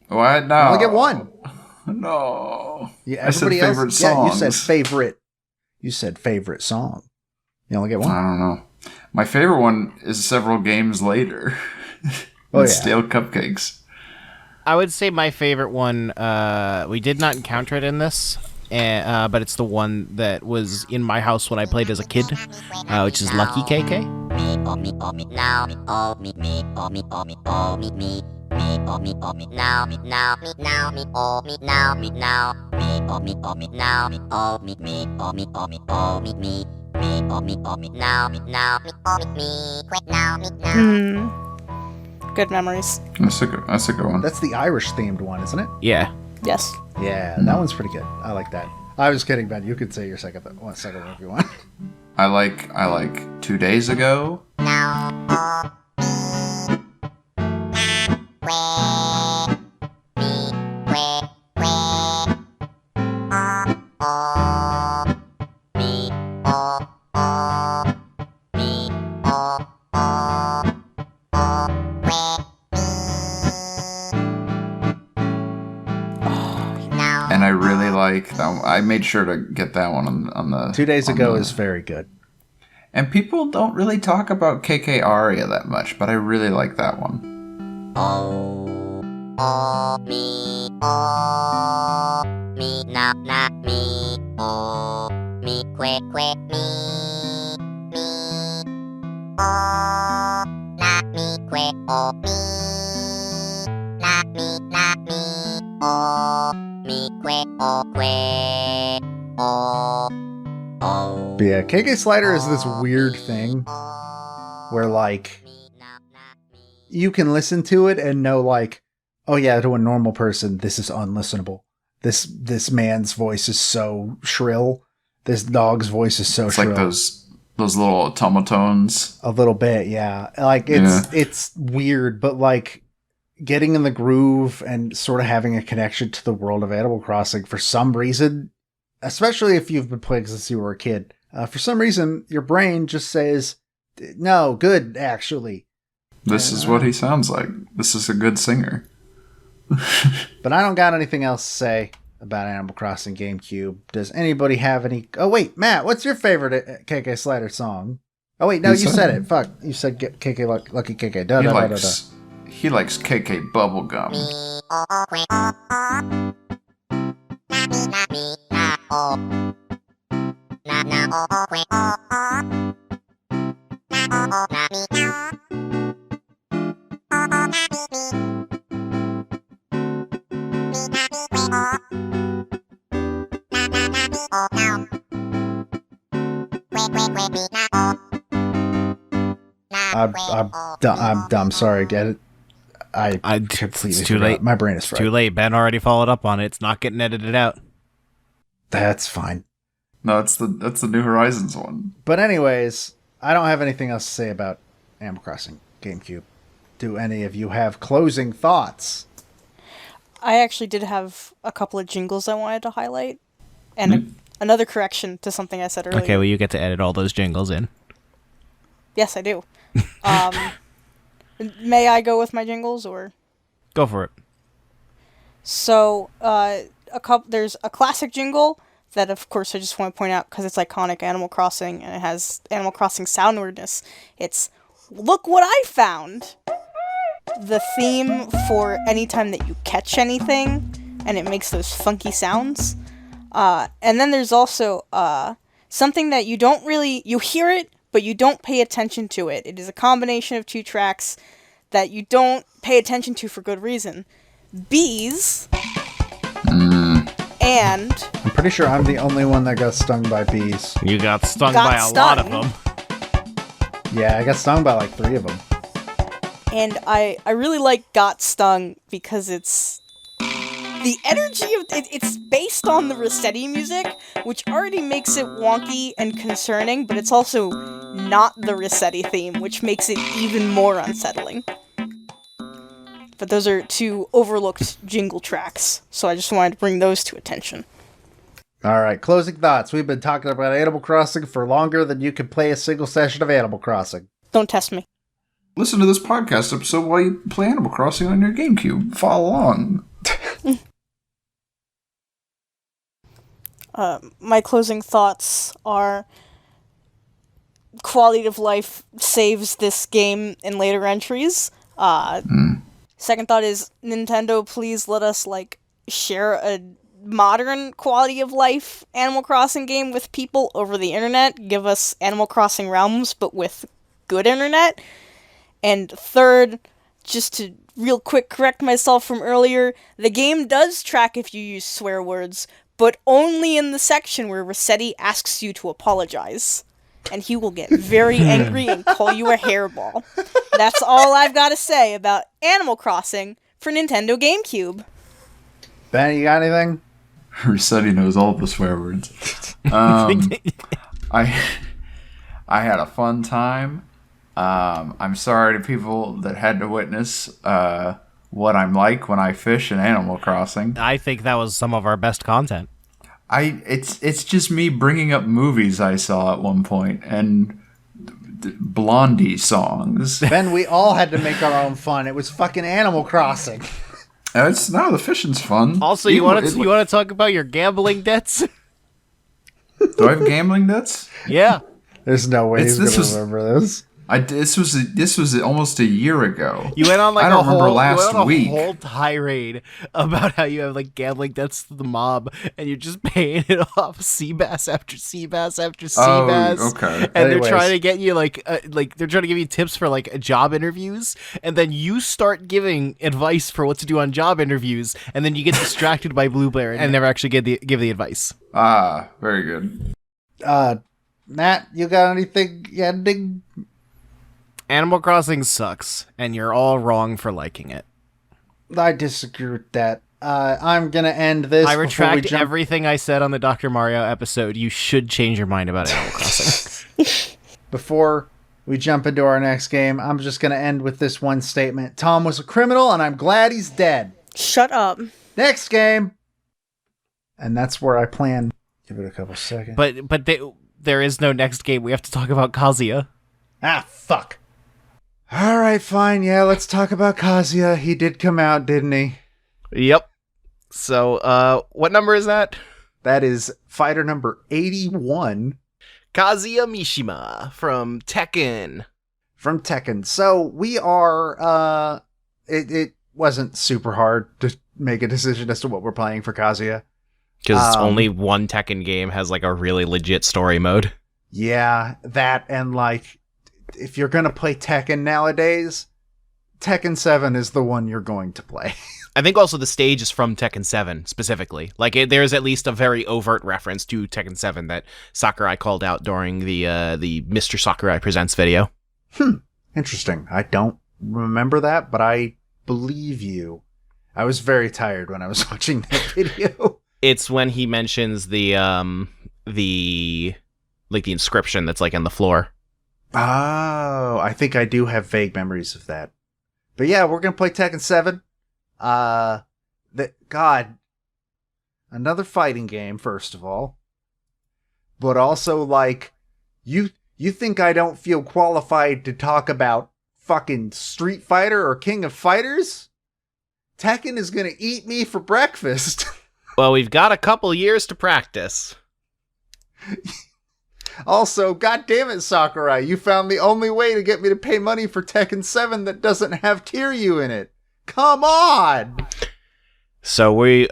Speaker 3: What? No.
Speaker 1: You only get one.
Speaker 3: No.
Speaker 1: Yeah,
Speaker 3: I said
Speaker 1: everybody
Speaker 3: favorite
Speaker 1: else. Yeah, you
Speaker 3: songs.
Speaker 1: said favorite. You said favorite song. You only get one.
Speaker 3: I don't know. My favorite one is several games later.
Speaker 1: Oh, yeah.
Speaker 3: Stale Cupcakes.
Speaker 2: I would say my favorite one, we did not encounter it in this, but it's the one that was in my house when I played as a kid, which is Lucky KK.
Speaker 4: Good memories.
Speaker 3: That's a good one.
Speaker 1: That's the Irish themed one, isn't it?
Speaker 2: Yeah.
Speaker 4: Yes.
Speaker 1: Yeah, that one's pretty good. I like that. I was kidding, Ben. You could say your second one if you want.
Speaker 3: I like 2 days ago. And I really like that one. I made sure to get that one on the
Speaker 1: 2 days ago
Speaker 3: the-
Speaker 1: is very good.
Speaker 3: And people don't really talk about KK Aria that much, but I really like that one.
Speaker 1: But yeah, KK Slider is this weird thing where, like, you can listen to it and know, like, oh yeah, to a normal person, this is unlistenable. This man's voice is so shrill. This dog's voice is so
Speaker 3: It's
Speaker 1: shrill.
Speaker 3: like those little automatons.
Speaker 1: A little bit, yeah. Like, it's weird, but, like, getting in the groove and sort of having a connection to the world of Animal Crossing for some reason, especially if you've been playing since you were a kid, for some reason, your brain just says, no, good, actually.
Speaker 3: This is what he sounds like. This is a good singer.
Speaker 1: But I don't got anything else to say about Animal Crossing GameCube. Does anybody have any... Oh, wait, Matt, what's your favorite KK Slider song? Oh, wait, no, you said it. Fuck, you said KK Lucky KK.
Speaker 3: He likes KK Bubblegum.
Speaker 1: I'm dumb. Sorry, get it? I completely
Speaker 2: it's too
Speaker 1: forgot.
Speaker 2: late.
Speaker 1: My brain is fried.
Speaker 2: Too late. Ben already followed up on it. It's not getting edited out.
Speaker 1: That's fine.
Speaker 3: No, that's the New Horizons one.
Speaker 1: But anyways, I don't have anything else to say about Animal Crossing GameCube. Do any of you have closing thoughts?
Speaker 4: I actually did have a couple of jingles I wanted to highlight. And another correction to something I said earlier.
Speaker 2: Okay, well, you get to edit all those jingles in.
Speaker 4: Yes, I do. May I go with my jingles, or?
Speaker 2: Go for it.
Speaker 4: So, there's a classic jingle that, of course, I just want to point out because it's iconic Animal Crossing and it has Animal Crossing soundwardness. It's, look what I found! The theme for any time that you catch anything and it makes those funky sounds. And then there's also something that you don't really... You hear it, but you don't pay attention to it. It is a combination of two tracks that you don't pay attention to for good reason. Bees and...
Speaker 1: I'm pretty sure I'm the only one that got stung by bees.
Speaker 2: You got stung by a lot of them.
Speaker 1: Yeah, I got stung by like 3 of them.
Speaker 4: And I really like Got Stung because it's the energy of it's based on the Rossetti music, which already makes it wonky and concerning, but it's also not the Rossetti theme, which makes it even more unsettling. But those are 2 overlooked jingle tracks, so I just wanted to bring those to attention.
Speaker 1: All right, closing thoughts. We've been talking about Animal Crossing for longer than you can play a single session of Animal Crossing.
Speaker 4: Don't test me.
Speaker 3: Listen to this podcast episode while you play Animal Crossing on your GameCube. Follow along.
Speaker 4: My closing thoughts are quality of life saves this game in later entries. Second thought is Nintendo, please let us share a modern quality of life Animal Crossing game with people over the internet. Give us Animal Crossing Realms, but with good internet. And third, just to real quick correct myself from earlier, the game does track if you use swear words, but only in the section where Rossetti asks you to apologize. And he will get very angry and call you a hairball. That's all I've got to say about Animal Crossing for Nintendo GameCube.
Speaker 1: Ben, you got anything?
Speaker 3: Rossetti knows all the swear words. I had a fun time. I'm sorry to people that had to witness what I'm like when I fish in Animal Crossing.
Speaker 2: I think that was some of our best content.
Speaker 3: It's just me bringing up movies I saw at one point and Blondie songs.
Speaker 1: Ben, we all had to make our own fun. It was fucking Animal Crossing.
Speaker 3: The fishing's fun.
Speaker 2: Also, you want to talk about your gambling debts?
Speaker 3: Do I have gambling debts?
Speaker 2: Yeah.
Speaker 1: There's no way he's going to remember this.
Speaker 3: This was almost a year ago.
Speaker 2: You went on
Speaker 3: I don't remember last week.
Speaker 2: A whole tirade about how you have gambling debts to the mob, and you're just paying it off, sea bass after sea bass after sea bass.
Speaker 3: Okay.
Speaker 2: And they're trying to get you they're trying to give you tips for job interviews, and then you start giving advice for what to do on job interviews, and then you get distracted by Blueberry and never actually give the advice.
Speaker 3: Ah, very good.
Speaker 1: Matt, you got anything ending?
Speaker 2: Animal Crossing sucks, and you're all wrong for liking it.
Speaker 1: I disagree with that. I'm going to end this.
Speaker 2: I retract everything I said on the Dr. Mario episode. You should change your mind about Animal Crossing.
Speaker 1: Before we jump into our next game, I'm just going to end with this one statement. Tom was a criminal, and I'm glad he's dead.
Speaker 4: Shut up.
Speaker 1: Next game! And that's where I plan. Give it a couple seconds.
Speaker 2: But there is no next game. We have to talk about Kazuya.
Speaker 1: Ah, fuck. All right, fine. Yeah, let's talk about Kazuya. He did come out, didn't he?
Speaker 2: Yep. So, what number is that?
Speaker 1: That is fighter number 81.
Speaker 2: Kazuya Mishima from Tekken.
Speaker 1: From Tekken. So, we are, it wasn't super hard to make a decision as to what we're playing for Kazuya.
Speaker 2: Because only one Tekken game has, a really legit story mode.
Speaker 1: Yeah, that and, if you're going to play Tekken nowadays, Tekken 7 is the one you're going to play.
Speaker 2: I think also the stage is from Tekken 7 specifically. There's at least a very overt reference to Tekken 7 that Sakurai called out during the Mr. Sakurai Presents video.
Speaker 1: Interesting. I don't remember that, but I believe you. I was very tired when I was watching that video.
Speaker 2: It's when he mentions the inscription that's in the floor.
Speaker 1: Oh, I think I do have vague memories of that. But yeah, we're going to play Tekken 7. God, another fighting game, first of all. But also, you think I don't feel qualified to talk about fucking Street Fighter or King of Fighters? Tekken is going to eat me for breakfast.
Speaker 2: Well, we've got a couple years to practice.
Speaker 1: Also, goddammit, Sakurai, you found the only way to get me to pay money for Tekken 7 that doesn't have Kiryu in it. Come on!
Speaker 2: So we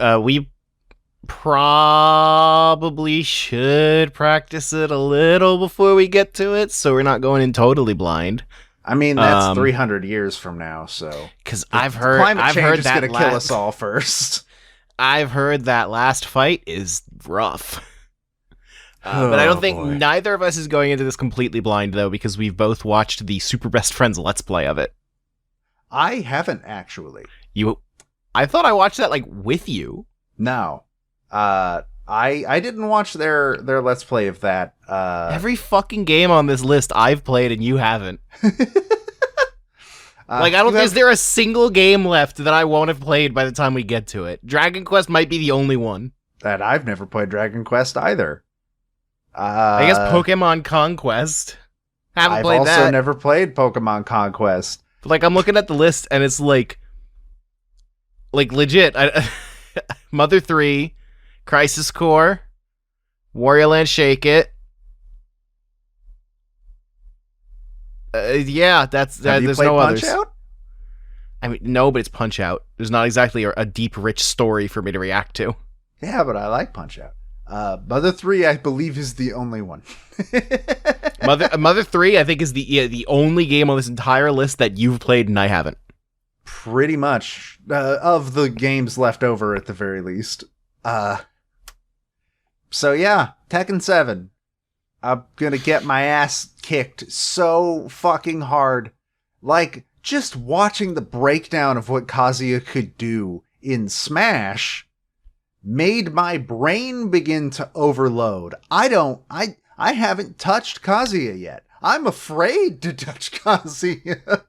Speaker 2: probably should practice it a little before we get to it, so we're not going in totally blind.
Speaker 1: I mean, that's 300 years from now, so...
Speaker 2: Because I've heard
Speaker 1: climate change is
Speaker 2: that
Speaker 1: going to kill us all first.
Speaker 2: I've heard that last fight is rough. But I don't think
Speaker 6: boy.
Speaker 2: neither of us is going into this completely blind, though, because we've both watched the Super Best Friends Let's Play of it.
Speaker 1: I haven't actually.
Speaker 2: I thought I watched that, like, with you.
Speaker 1: No. I didn't watch their Let's Play of that.
Speaker 2: Every fucking game on this list I've played and you haven't. Is there a single game left that I won't have played by the time we get to it? Dragon Quest might be the only one.
Speaker 1: That I've never played Dragon Quest either.
Speaker 2: I guess Pokemon Conquest. Haven't
Speaker 1: I've
Speaker 2: played
Speaker 1: also
Speaker 2: that.
Speaker 1: never played Pokemon Conquest.
Speaker 2: But, like, I'm looking at the list and it's like legit. Mother 3, Crisis Core, Wario Land Shake It. Yeah,
Speaker 1: Have you
Speaker 2: there's
Speaker 1: played
Speaker 2: no
Speaker 1: Punch
Speaker 2: others.
Speaker 1: Out?
Speaker 2: I mean, no, but it's Punch Out. There's not exactly a deep, rich story for me to react to.
Speaker 1: Yeah, but I like Punch Out. Mother 3, I believe, is the only one.
Speaker 2: Mother 3, I think, is the only game on this entire list that you've played and I haven't.
Speaker 1: Pretty much. Of the games left over, at the very least. So yeah, Tekken 7. I'm gonna get my ass kicked so fucking hard. Like, just watching the breakdown of what Kazuya could do in Smash made my brain begin to overload. I haven't touched Kazuya yet. I'm afraid to touch Kazuya.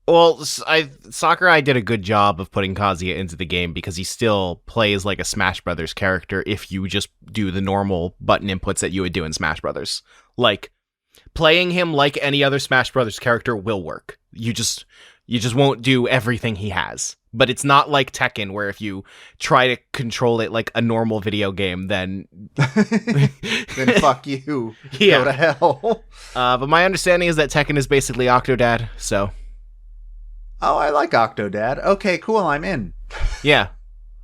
Speaker 2: Well, Sakurai did a good job of putting Kazuya into the game because he still plays like a Smash Brothers character if you just do the normal button inputs that you would do in Smash Brothers. Like, playing him like any other Smash Brothers character will work. You just won't do everything he has. But it's not like Tekken, where if you try to control it like a normal video game, then
Speaker 1: Then fuck you.
Speaker 2: Yeah.
Speaker 1: Go to hell.
Speaker 2: But my understanding is that Tekken is basically Octodad, so
Speaker 1: Oh, I like Octodad. Okay, cool, I'm in.
Speaker 2: yeah.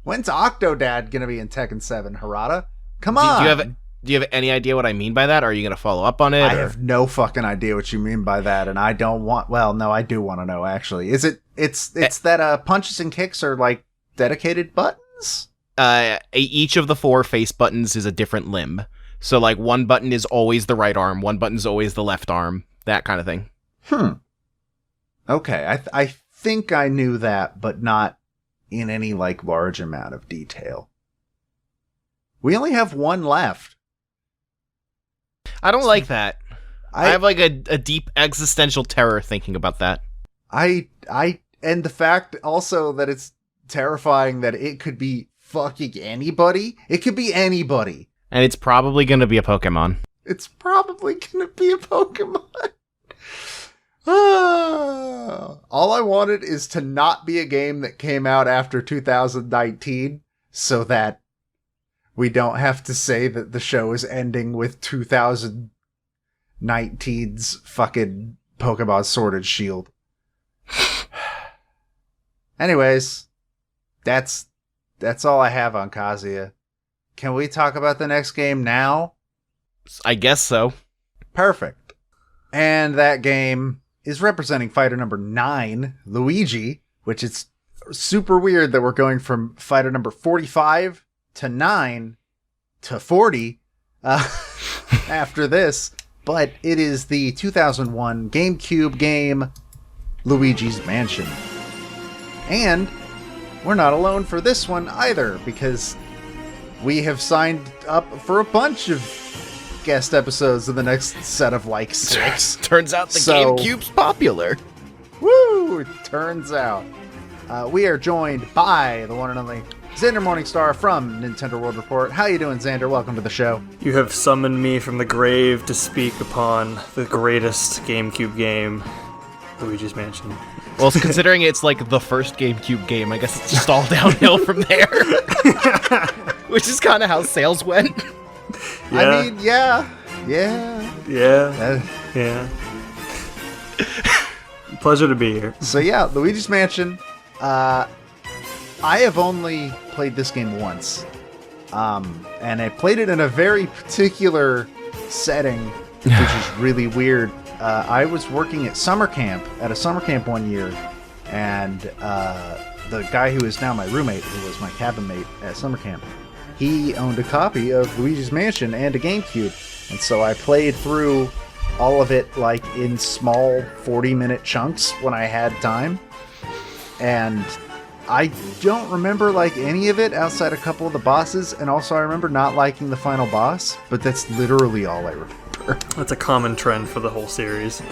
Speaker 1: When's Octodad gonna be in Tekken 7, Harada? Come
Speaker 2: Do
Speaker 1: on!
Speaker 2: you have any idea what I mean by that? Or are you going to follow up on it?
Speaker 1: I
Speaker 2: or?
Speaker 1: have no fucking idea what you mean by that, and I don't want... Well, no, I do want to know, actually. Is it... It's that punches and kicks are, like, dedicated buttons?
Speaker 2: Each of the 4 face buttons is a different limb. So, like, one button is always the right arm, one button is always the left arm, that kind of thing.
Speaker 1: Okay, I think I knew that, but not in any, like, large amount of detail. We only have one left.
Speaker 2: I don't like that. I
Speaker 1: I
Speaker 2: have, like, a deep existential terror thinking about that.
Speaker 1: and the fact also that it's terrifying that it could be fucking anybody. It could be anybody.
Speaker 2: And it's probably going to be a Pokemon.
Speaker 1: It's probably gonna be a Pokemon. All I wanted is to not be a game that came out after 2019 so that we don't have to say that the show is ending with 2019's fucking Pokemon Sword and Shield. Anyways, that's all I have on Kazuya. Can we talk about the next game now?
Speaker 2: I guess so.
Speaker 1: Perfect. And that game is representing fighter number 9, Luigi, which is super weird that we're going from fighter number 45 to 9 to 40 after this. But it is the 2001 GameCube game, Luigi's Mansion. And we're not alone for this one either, because we have signed up for a bunch of guest episodes in the next set of like 6.
Speaker 2: Turns out the GameCube's popular.
Speaker 1: Woo! It turns out. We are joined by the one and only Xander Morningstar from Nintendo World Report. How you doing, Xander? Welcome to the show.
Speaker 6: You have summoned me from the grave to speak upon the greatest GameCube game, Luigi's Mansion.
Speaker 2: Well, considering it's like the first GameCube game, I guess it's just all downhill from there. Which is kind of how sales went.
Speaker 6: Yeah.
Speaker 1: I mean, yeah.
Speaker 6: Yeah. Yeah. Pleasure to be here.
Speaker 1: So yeah, Luigi's Mansion. I have only played this game once. And I played it in a very particular setting, which is really weird. I was working at a summer camp one year, and the guy who is now my roommate, who was my cabin mate at summer camp, he owned a copy of Luigi's Mansion and a GameCube. And so I played through all of it like in small 40-minute chunks when I had time. And I don't remember like any of it outside a couple of the bosses, and also I remember not liking the final boss, but that's literally all I remember.
Speaker 6: That's a common trend for the whole series.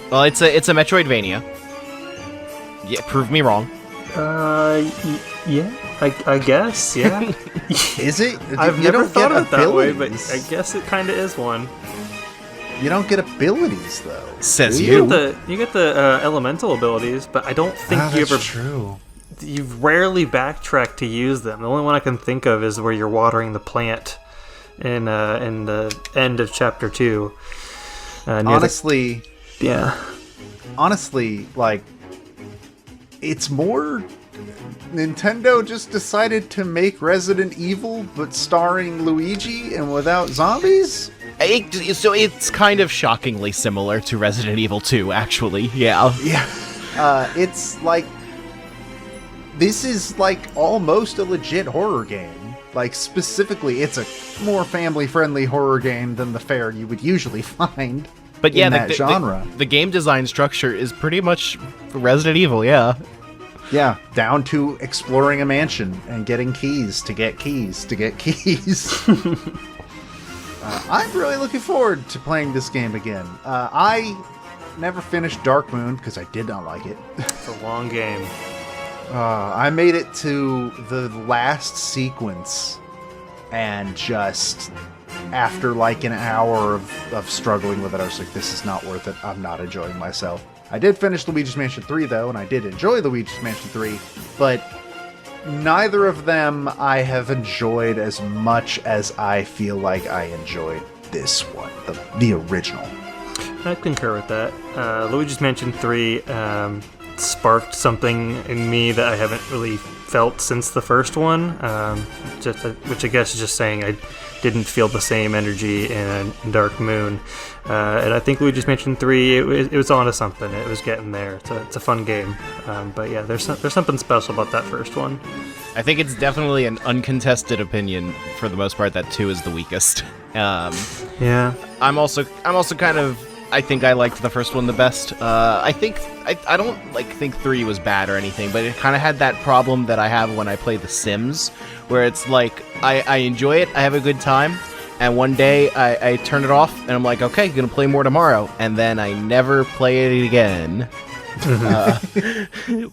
Speaker 2: Well, it's a Metroidvania. Yeah, prove me wrong.
Speaker 6: Yeah, I guess, yeah.
Speaker 1: Is it?
Speaker 6: I've
Speaker 1: You
Speaker 6: never
Speaker 1: don't
Speaker 6: thought
Speaker 1: get
Speaker 6: of it that way, but
Speaker 1: abilities.
Speaker 6: I guess it kind of is one.
Speaker 1: You don't get abilities though.
Speaker 2: Says
Speaker 1: Do
Speaker 2: you.
Speaker 6: You get the elemental abilities, but I don't think you ever.
Speaker 1: True.
Speaker 6: You've rarely backtracked to use them. The only one I can think of is where you're watering the plant in the end of chapter 2.
Speaker 1: Honestly,
Speaker 6: yeah.
Speaker 1: honestly, like, it's more Nintendo just decided to make Resident Evil, but starring Luigi and without zombies?
Speaker 2: So it's kind of shockingly similar to Resident Evil 2, actually. Yeah.
Speaker 1: Yeah. It's like, this is like almost a legit horror game. Like, specifically, it's a more family-friendly horror game than the fare you would usually find.
Speaker 2: But yeah,
Speaker 1: in that genre.
Speaker 2: The game design structure is pretty much Resident Evil, yeah.
Speaker 1: Yeah, down to exploring a mansion and getting keys to get keys to get keys. I'm really looking forward to playing this game again. I never finished Dark Moon because I did not like it.
Speaker 6: It's a long game.
Speaker 1: I made it to the last sequence, and just after like an hour of struggling with it, I was like, this is not worth it. I'm not enjoying myself. I did finish Luigi's Mansion 3, though, and I did enjoy Luigi's Mansion 3, but neither of them I have enjoyed as much as I feel like I enjoyed this one, the original.
Speaker 6: I concur with that. Luigi's Mansion 3 sparked something in me that I haven't really felt since the first one, which I guess is just saying I didn't feel the same energy in Dark Moon. And I think Luigi's Mansion 3, it was onto something. It was getting there. It's a fun game. But yeah, there's something special about that first one.
Speaker 2: I think it's definitely an uncontested opinion for the most part that 2 is the weakest.
Speaker 6: Yeah.
Speaker 2: I'm also kind of, I think I liked the first one the best. I don't like think 3 was bad or anything, but it kind of had that problem that I have when I play The Sims, where it's like I enjoy it, I have a good time, and one day I turn it off and I'm like, okay, gonna play more tomorrow, and then I never play it again.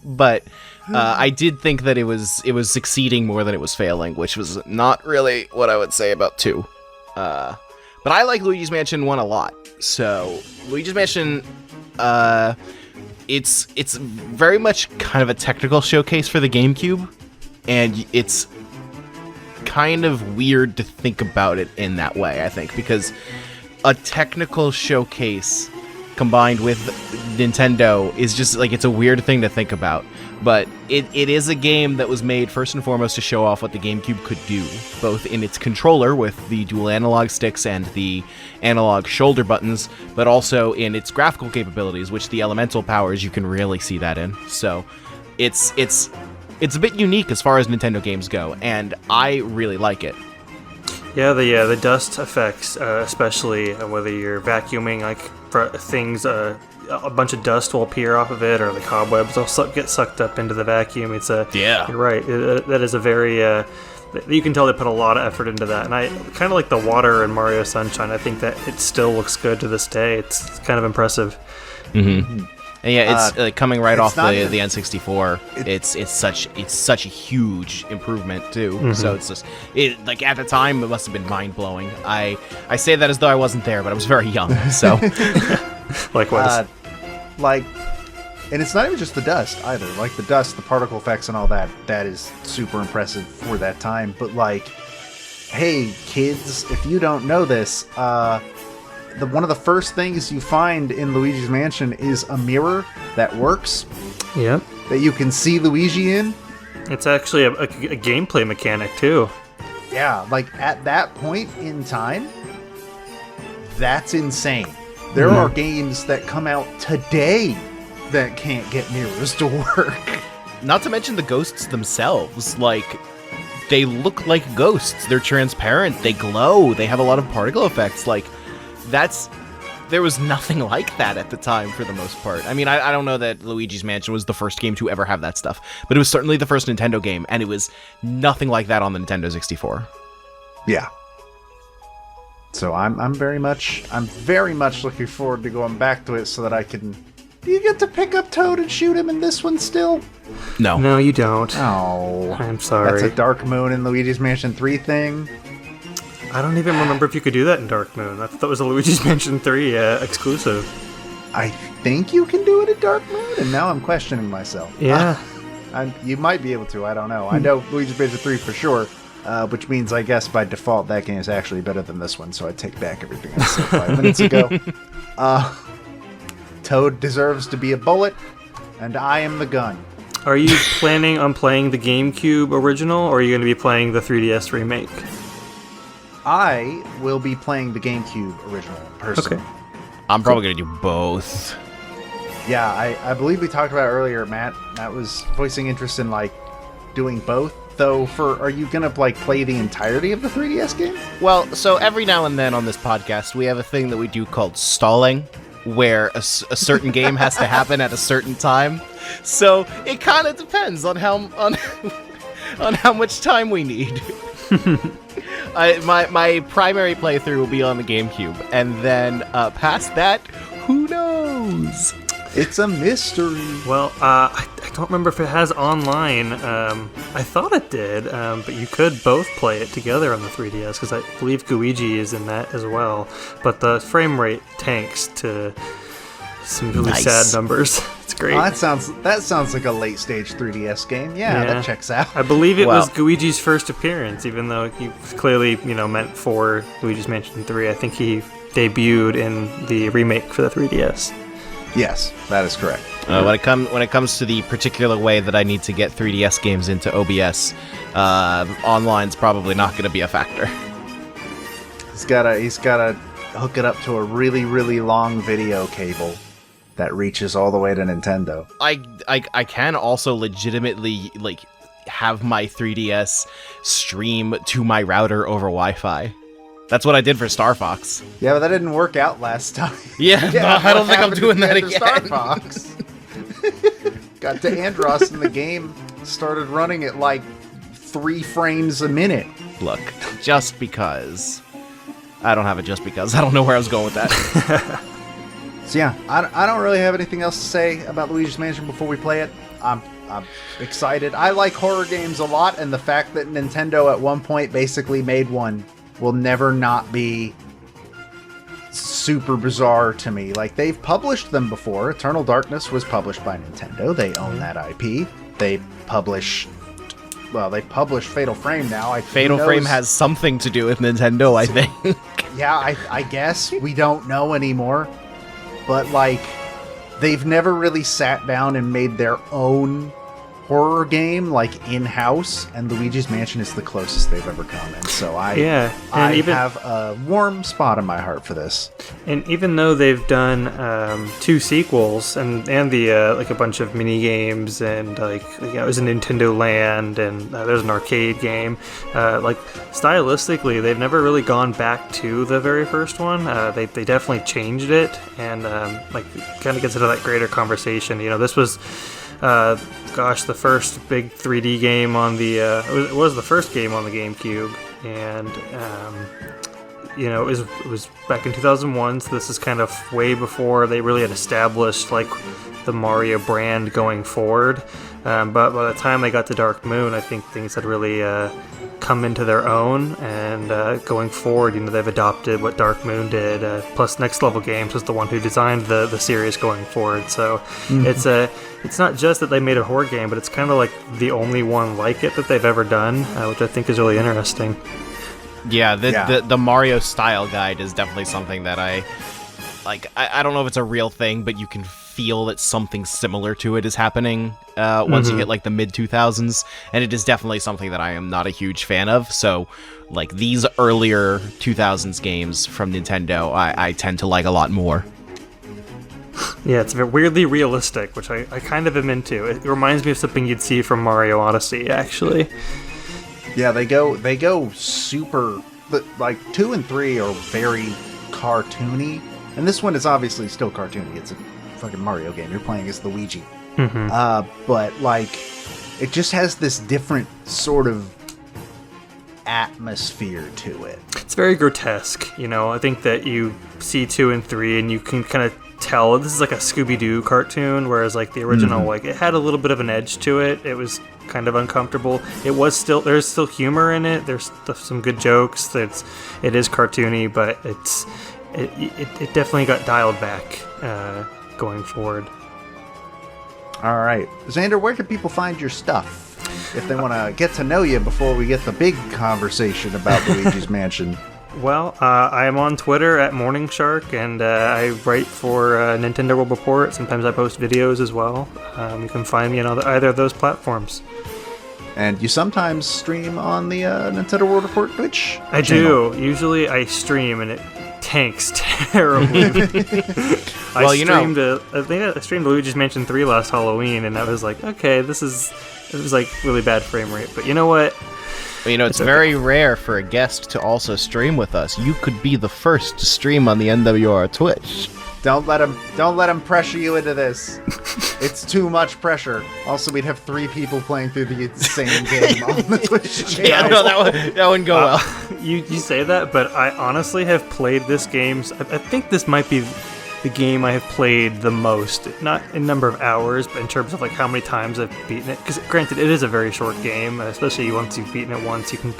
Speaker 2: But I did think that it was succeeding more than it was failing, which was not really what I would say about 2. But I like Luigi's Mansion 1 a lot. So Luigi's Mansion, it's very much kind of a technical showcase for the GameCube, and it's kind of weird to think about it in that way, I think, because a technical showcase combined with Nintendo is just like, it's a weird thing to think about. But it is a game that was made first and foremost to show off what the GameCube could do, both in its controller with the dual analog sticks and the analog shoulder buttons, but also in its graphical capabilities, which the elemental powers, you can really see that in. So it's a bit unique as far as Nintendo games go, and I really like it.
Speaker 6: Yeah, the dust effects, especially whether you're vacuuming like things, a bunch of dust will appear off of it, or the cobwebs will get sucked up into the vacuum.
Speaker 2: Yeah.
Speaker 6: You're right. That is a very you can tell they put a lot of effort into that, and I kind of like the water in Mario Sunshine. I think that it still looks good to this day. It's kind of impressive.
Speaker 2: Mm-hmm. And yeah, it's coming right off the N64. It's such a huge improvement too. Mm-hmm. So it's just like at the time it must have been mind blowing. I say that as though I wasn't there, but I was very young. So
Speaker 6: likewise.
Speaker 1: And it's not even just the dust either. Like the dust, the particle effects, and all that is super impressive for that time. But like, hey kids, if you don't know this, one of the first things you find in Luigi's Mansion is a mirror that works.
Speaker 6: Yep.
Speaker 1: That you can see Luigi in.
Speaker 6: It's actually a gameplay mechanic too.
Speaker 1: Yeah, like at that point in time, that's insane. There are games that come out today that can't get mirrors to work.
Speaker 2: Not to mention the ghosts themselves. Like, they look like ghosts. They're transparent. They glow. They have a lot of particle effects. Like, there was nothing like that at the time for the most part. I mean, I don't know that Luigi's Mansion was the first game to ever have that stuff, but it was certainly the first Nintendo game, and it was nothing like that on the Nintendo 64.
Speaker 1: Yeah. So I'm very much looking forward to going back to it so that I can. Do you get to pick up Toad and shoot him in this one still?
Speaker 2: No.
Speaker 6: No, you don't.
Speaker 1: Oh,
Speaker 6: I'm sorry.
Speaker 1: That's a Dark Moon in Luigi's Mansion 3 thing.
Speaker 6: I don't even remember if you could do that in Dark Moon. I thought that was a Luigi's Mansion 3 exclusive.
Speaker 1: I think you can do it in Dark Moon, and now I'm questioning myself.
Speaker 6: Yeah.
Speaker 1: You might be able to, I don't know. I know Luigi's Mansion 3 for sure, which means I guess by default that game is actually better than this one, so I take back everything I said 5 minutes ago. Toad deserves to be a bullet, and I am the gun.
Speaker 6: Are you planning on playing the GameCube original, or are you going to be playing the 3DS remake?
Speaker 1: I will be playing the GameCube original personally.
Speaker 6: Okay.
Speaker 2: I'm probably going to do both.
Speaker 1: Yeah, I believe we talked about earlier, Matt was voicing interest in, like, doing both. Though, are you going to, like, play the entirety of the 3DS game?
Speaker 2: Well, so every now and then on this podcast, we have a thing that we do called stalling, where a certain game has to happen at a certain time. So it kind of depends on how much time we need. My primary playthrough will be on the GameCube, and then past that, who knows?
Speaker 1: It's a mystery.
Speaker 6: Well, I don't remember if it has online. I thought it did, but you could both play it together on the 3DS, because I believe Guigi is in that as well. But the frame rate tanks to some really sad numbers. It's great.
Speaker 1: Oh, that sounds like a late stage 3DS game. Yeah, that checks out.
Speaker 6: I believe it was Guigi's first appearance, even though he was clearly, meant for Luigi's Mansion 3. I think he debuted in the remake for the 3DS.
Speaker 1: Yes, that is correct.
Speaker 2: When it comes to the particular way that I need to get 3DS games into OBS, online's probably not going to be a factor.
Speaker 1: He's gotta hook it up to a really, really long video cable that reaches all the way to Nintendo.
Speaker 2: I can also legitimately have my 3DS stream to my router over Wi-Fi. That's what I did for Star Fox.
Speaker 1: Yeah, but that didn't work out last time.
Speaker 2: Yeah, I don't think I'm doing that again.
Speaker 1: Star Fox. Got to Andros and the game started running at 3 frames a minute.
Speaker 2: Look, just because. I don't have it just because. I don't know where I was going with that.
Speaker 1: So yeah, I don't really have anything else to say about Luigi's Mansion before we play it. I'm excited. I like horror games a lot, and the fact that Nintendo at one point basically made one will never not be super bizarre to me. They've published them before. Eternal Darkness was published by Nintendo. They own that IP. They publish Fatal Frame now.
Speaker 2: Fatal Frame has something to do with Nintendo, I think.
Speaker 1: Yeah, I guess. We don't know anymore. But, they've never really sat down and made their own horror game, in-house, and Luigi's Mansion is the closest they've ever come. And so I have a warm spot in my heart for this.
Speaker 6: And even though they've done 2 sequels and the a bunch of mini games and it was a Nintendo Land and there's an arcade game, stylistically they've never really gone back to the very first one. They definitely changed it, and kind of gets into that greater conversation. This was the first big 3D game on the it was the first game on the GameCube, and it was back in 2001, so this is kind of way before they really had established the Mario brand going forward. But by the time they got to Dark Moon, I think things had really come into their own, and going forward, they've adopted what Dark Moon did. Plus, Next Level Games was the one who designed the series going forward. So it's not just that they made a horror game, but it's kind of the only one like it that they've ever done, which I think is really interesting.
Speaker 2: Yeah, the Mario style guide is definitely something that I don't know if it's a real thing, but you can feel that something similar to it is happening once you hit the mid 2000s, and it is definitely something that I am not a huge fan of. So these earlier 2000s games from Nintendo I tend to like a lot more.
Speaker 6: Yeah, it's weirdly realistic, which I kind of am into. It reminds me of something you'd see from Mario Odyssey, actually.
Speaker 1: Yeah, they go super. 2 and 3 are very cartoony. And this one is obviously still cartoony. It's a fucking Mario game. You're playing as Luigi. But, like, it just has this different sort of atmosphere to it.
Speaker 6: It's very grotesque, you know. I think that you see 2 and 3 and you can kind of tell this is like a Scooby-Doo cartoon, whereas like the original, like it had a little bit of an edge to it. It was kind of uncomfortable. There's still humor in it. There's some good jokes. It is cartoony, but it definitely got dialed back going forward.
Speaker 1: All right. Xander, where can people find your stuff if they want to get to know you before we get the big conversation about Luigi's Mansion?
Speaker 6: Well, I am on Twitter at Morning Shark, and I write for Nintendo World Report. Sometimes I post videos as well. You can find me on either of those platforms.
Speaker 1: And you sometimes stream on the Nintendo World Report Twitch
Speaker 6: I
Speaker 1: channel.
Speaker 6: do. Usually I stream, and it tanks terribly.
Speaker 2: Well,
Speaker 6: I think I streamed Luigi's Mansion 3 last Halloween, and I was like, okay, it was like really bad frame rate. But you know what?
Speaker 5: Well, you know, it's very rare for a guest to also stream with us. You could be the first to stream on the NWR Twitch.
Speaker 1: Don't let him pressure you into this. It's too much pressure. Also, we'd have 3 people playing through the same game on the Twitch channel.
Speaker 5: Yeah, no, that wouldn't go well.
Speaker 6: You say that, but I honestly have played this game. I think this might be the game I have played the most, not in number of hours, but in terms of like how many times I've beaten it. Because granted, it is a very short game, especially once you've beaten it once. You can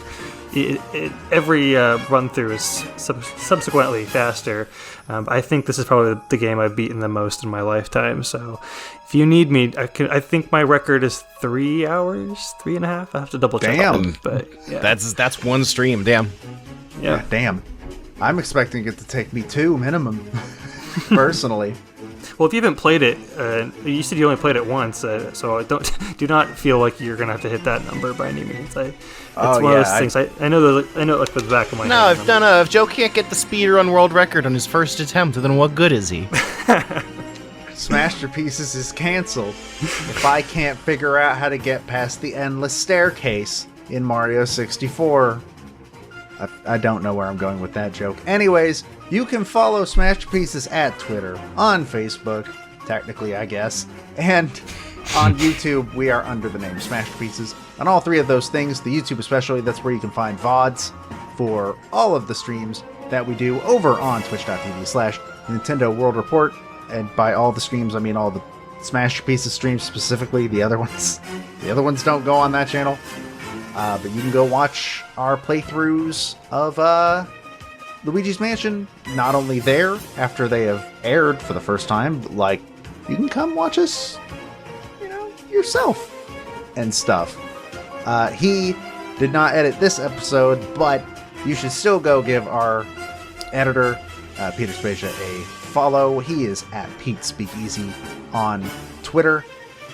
Speaker 6: every run through is subsequently faster. I think this is probably the game I've beaten the most in my lifetime. So if you need me, I think my record is 3 hours, 3.5. I have to double check.
Speaker 1: Damn.
Speaker 6: But yeah.
Speaker 5: That's one stream. Damn.
Speaker 6: Yeah.
Speaker 1: Damn. I'm expecting it to take me 2 minimum. Personally.
Speaker 6: Well, if you haven't played it, you said you only played it once, so do not feel like you're gonna have to hit that number by any means. It's one of those things. I know it like the back of my head.
Speaker 5: If Joe can't get the speedrun world record on his first attempt, then what good is he?
Speaker 1: Smashterpieces is canceled if I can't figure out how to get past the endless staircase in Mario 64. I don't know where I'm going with that joke. Anyways, you can follow Smashterpieces at Twitter, on Facebook, technically I guess, and on YouTube we are under the name Smashterpieces. On all 3 of those things, the YouTube especially, that's where you can find VODs for all of the streams that we do over on twitch.tv/Nintendo World Report. And by all the streams, I mean all the Smashterpieces streams specifically. The other ones don't go on that channel. But you can go watch our playthroughs of Luigi's Mansion, not only there after they have aired for the first time, but like you can come watch us, yourself and stuff. He did not edit this episode, but you should still go give our editor, Peter Spacia, a follow. He is at Pete Speakeasy on Twitter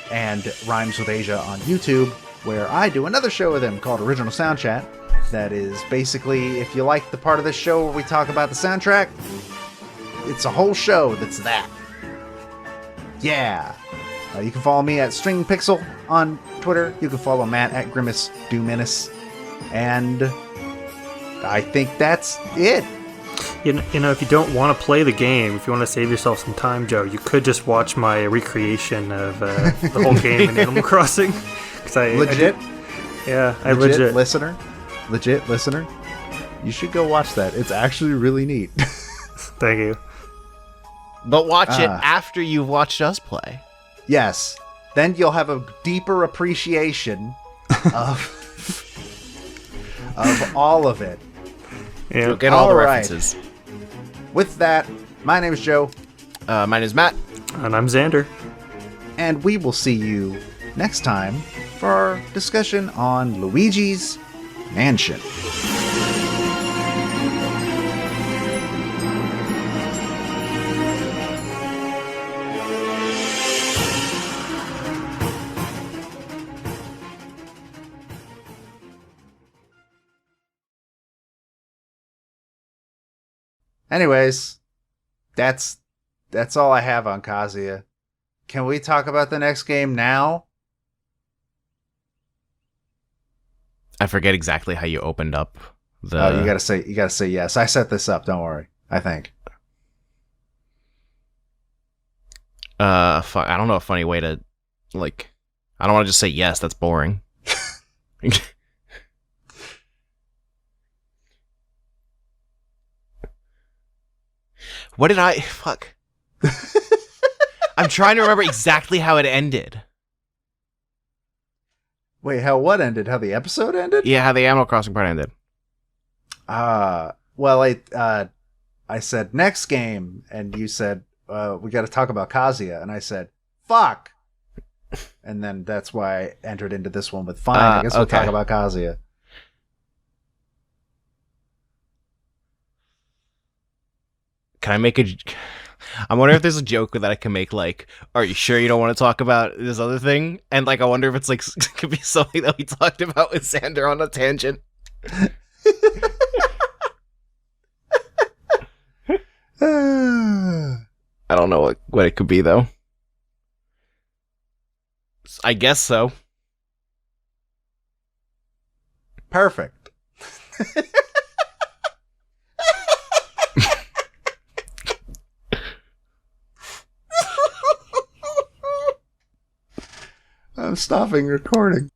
Speaker 1: and Rhymes with Asia on YouTube, where I do another show with him called Original Sound Chat. That is basically, if you like the part of this show where we talk about the soundtrack, it's a whole show that's that. Yeah. You can follow me at StringPixel on Twitter. You can follow Matt at Grimace Do Menace. And I think that's it.
Speaker 6: You know, if you don't want to play the game, if you want to save yourself some time, Joe, you could just watch my recreation of the whole game in Animal Crossing.
Speaker 1: Legit
Speaker 6: listener.
Speaker 1: Legit listener. You should go watch that. It's actually really neat.
Speaker 6: Thank you.
Speaker 5: But watch it after you've watched us play.
Speaker 1: Yes. Then you'll have a deeper appreciation of all of it.
Speaker 6: Yeah.
Speaker 5: You'll get all the
Speaker 1: right.
Speaker 5: references.
Speaker 1: With that, my name is Joe.
Speaker 5: My name is Matt.
Speaker 6: And I'm Xander.
Speaker 1: And we will see you next time for our discussion on Luigi's Mansion. Anyways, that's all I have on Kazuya. Can we talk about the next game now?
Speaker 2: I forget exactly how you opened up the.
Speaker 1: Oh, you gotta say yes. I set this up. Don't worry. I think.
Speaker 5: I don't know a funny way to, like, I don't want to just say yes, that's boring. What did I, fuck. I'm trying to remember exactly how it ended.
Speaker 1: Wait, how what ended? How the episode ended?
Speaker 5: Yeah, how the Animal Crossing part ended.
Speaker 1: Well, I said next game, and you said we got to talk about Kazuya, and I said fuck, and then that's why I entered into this one with fine. I guess we'll
Speaker 5: okay.
Speaker 1: talk about Kazuya.
Speaker 5: Can I make a... I'm wondering if there's a joke that I can make, like, are you sure you don't want to talk about this other thing? And, like, I wonder if it's, like, could be something that we talked about with Xander on a tangent. I don't know what it could be, though. I guess so.
Speaker 1: Perfect. I'm stopping recording.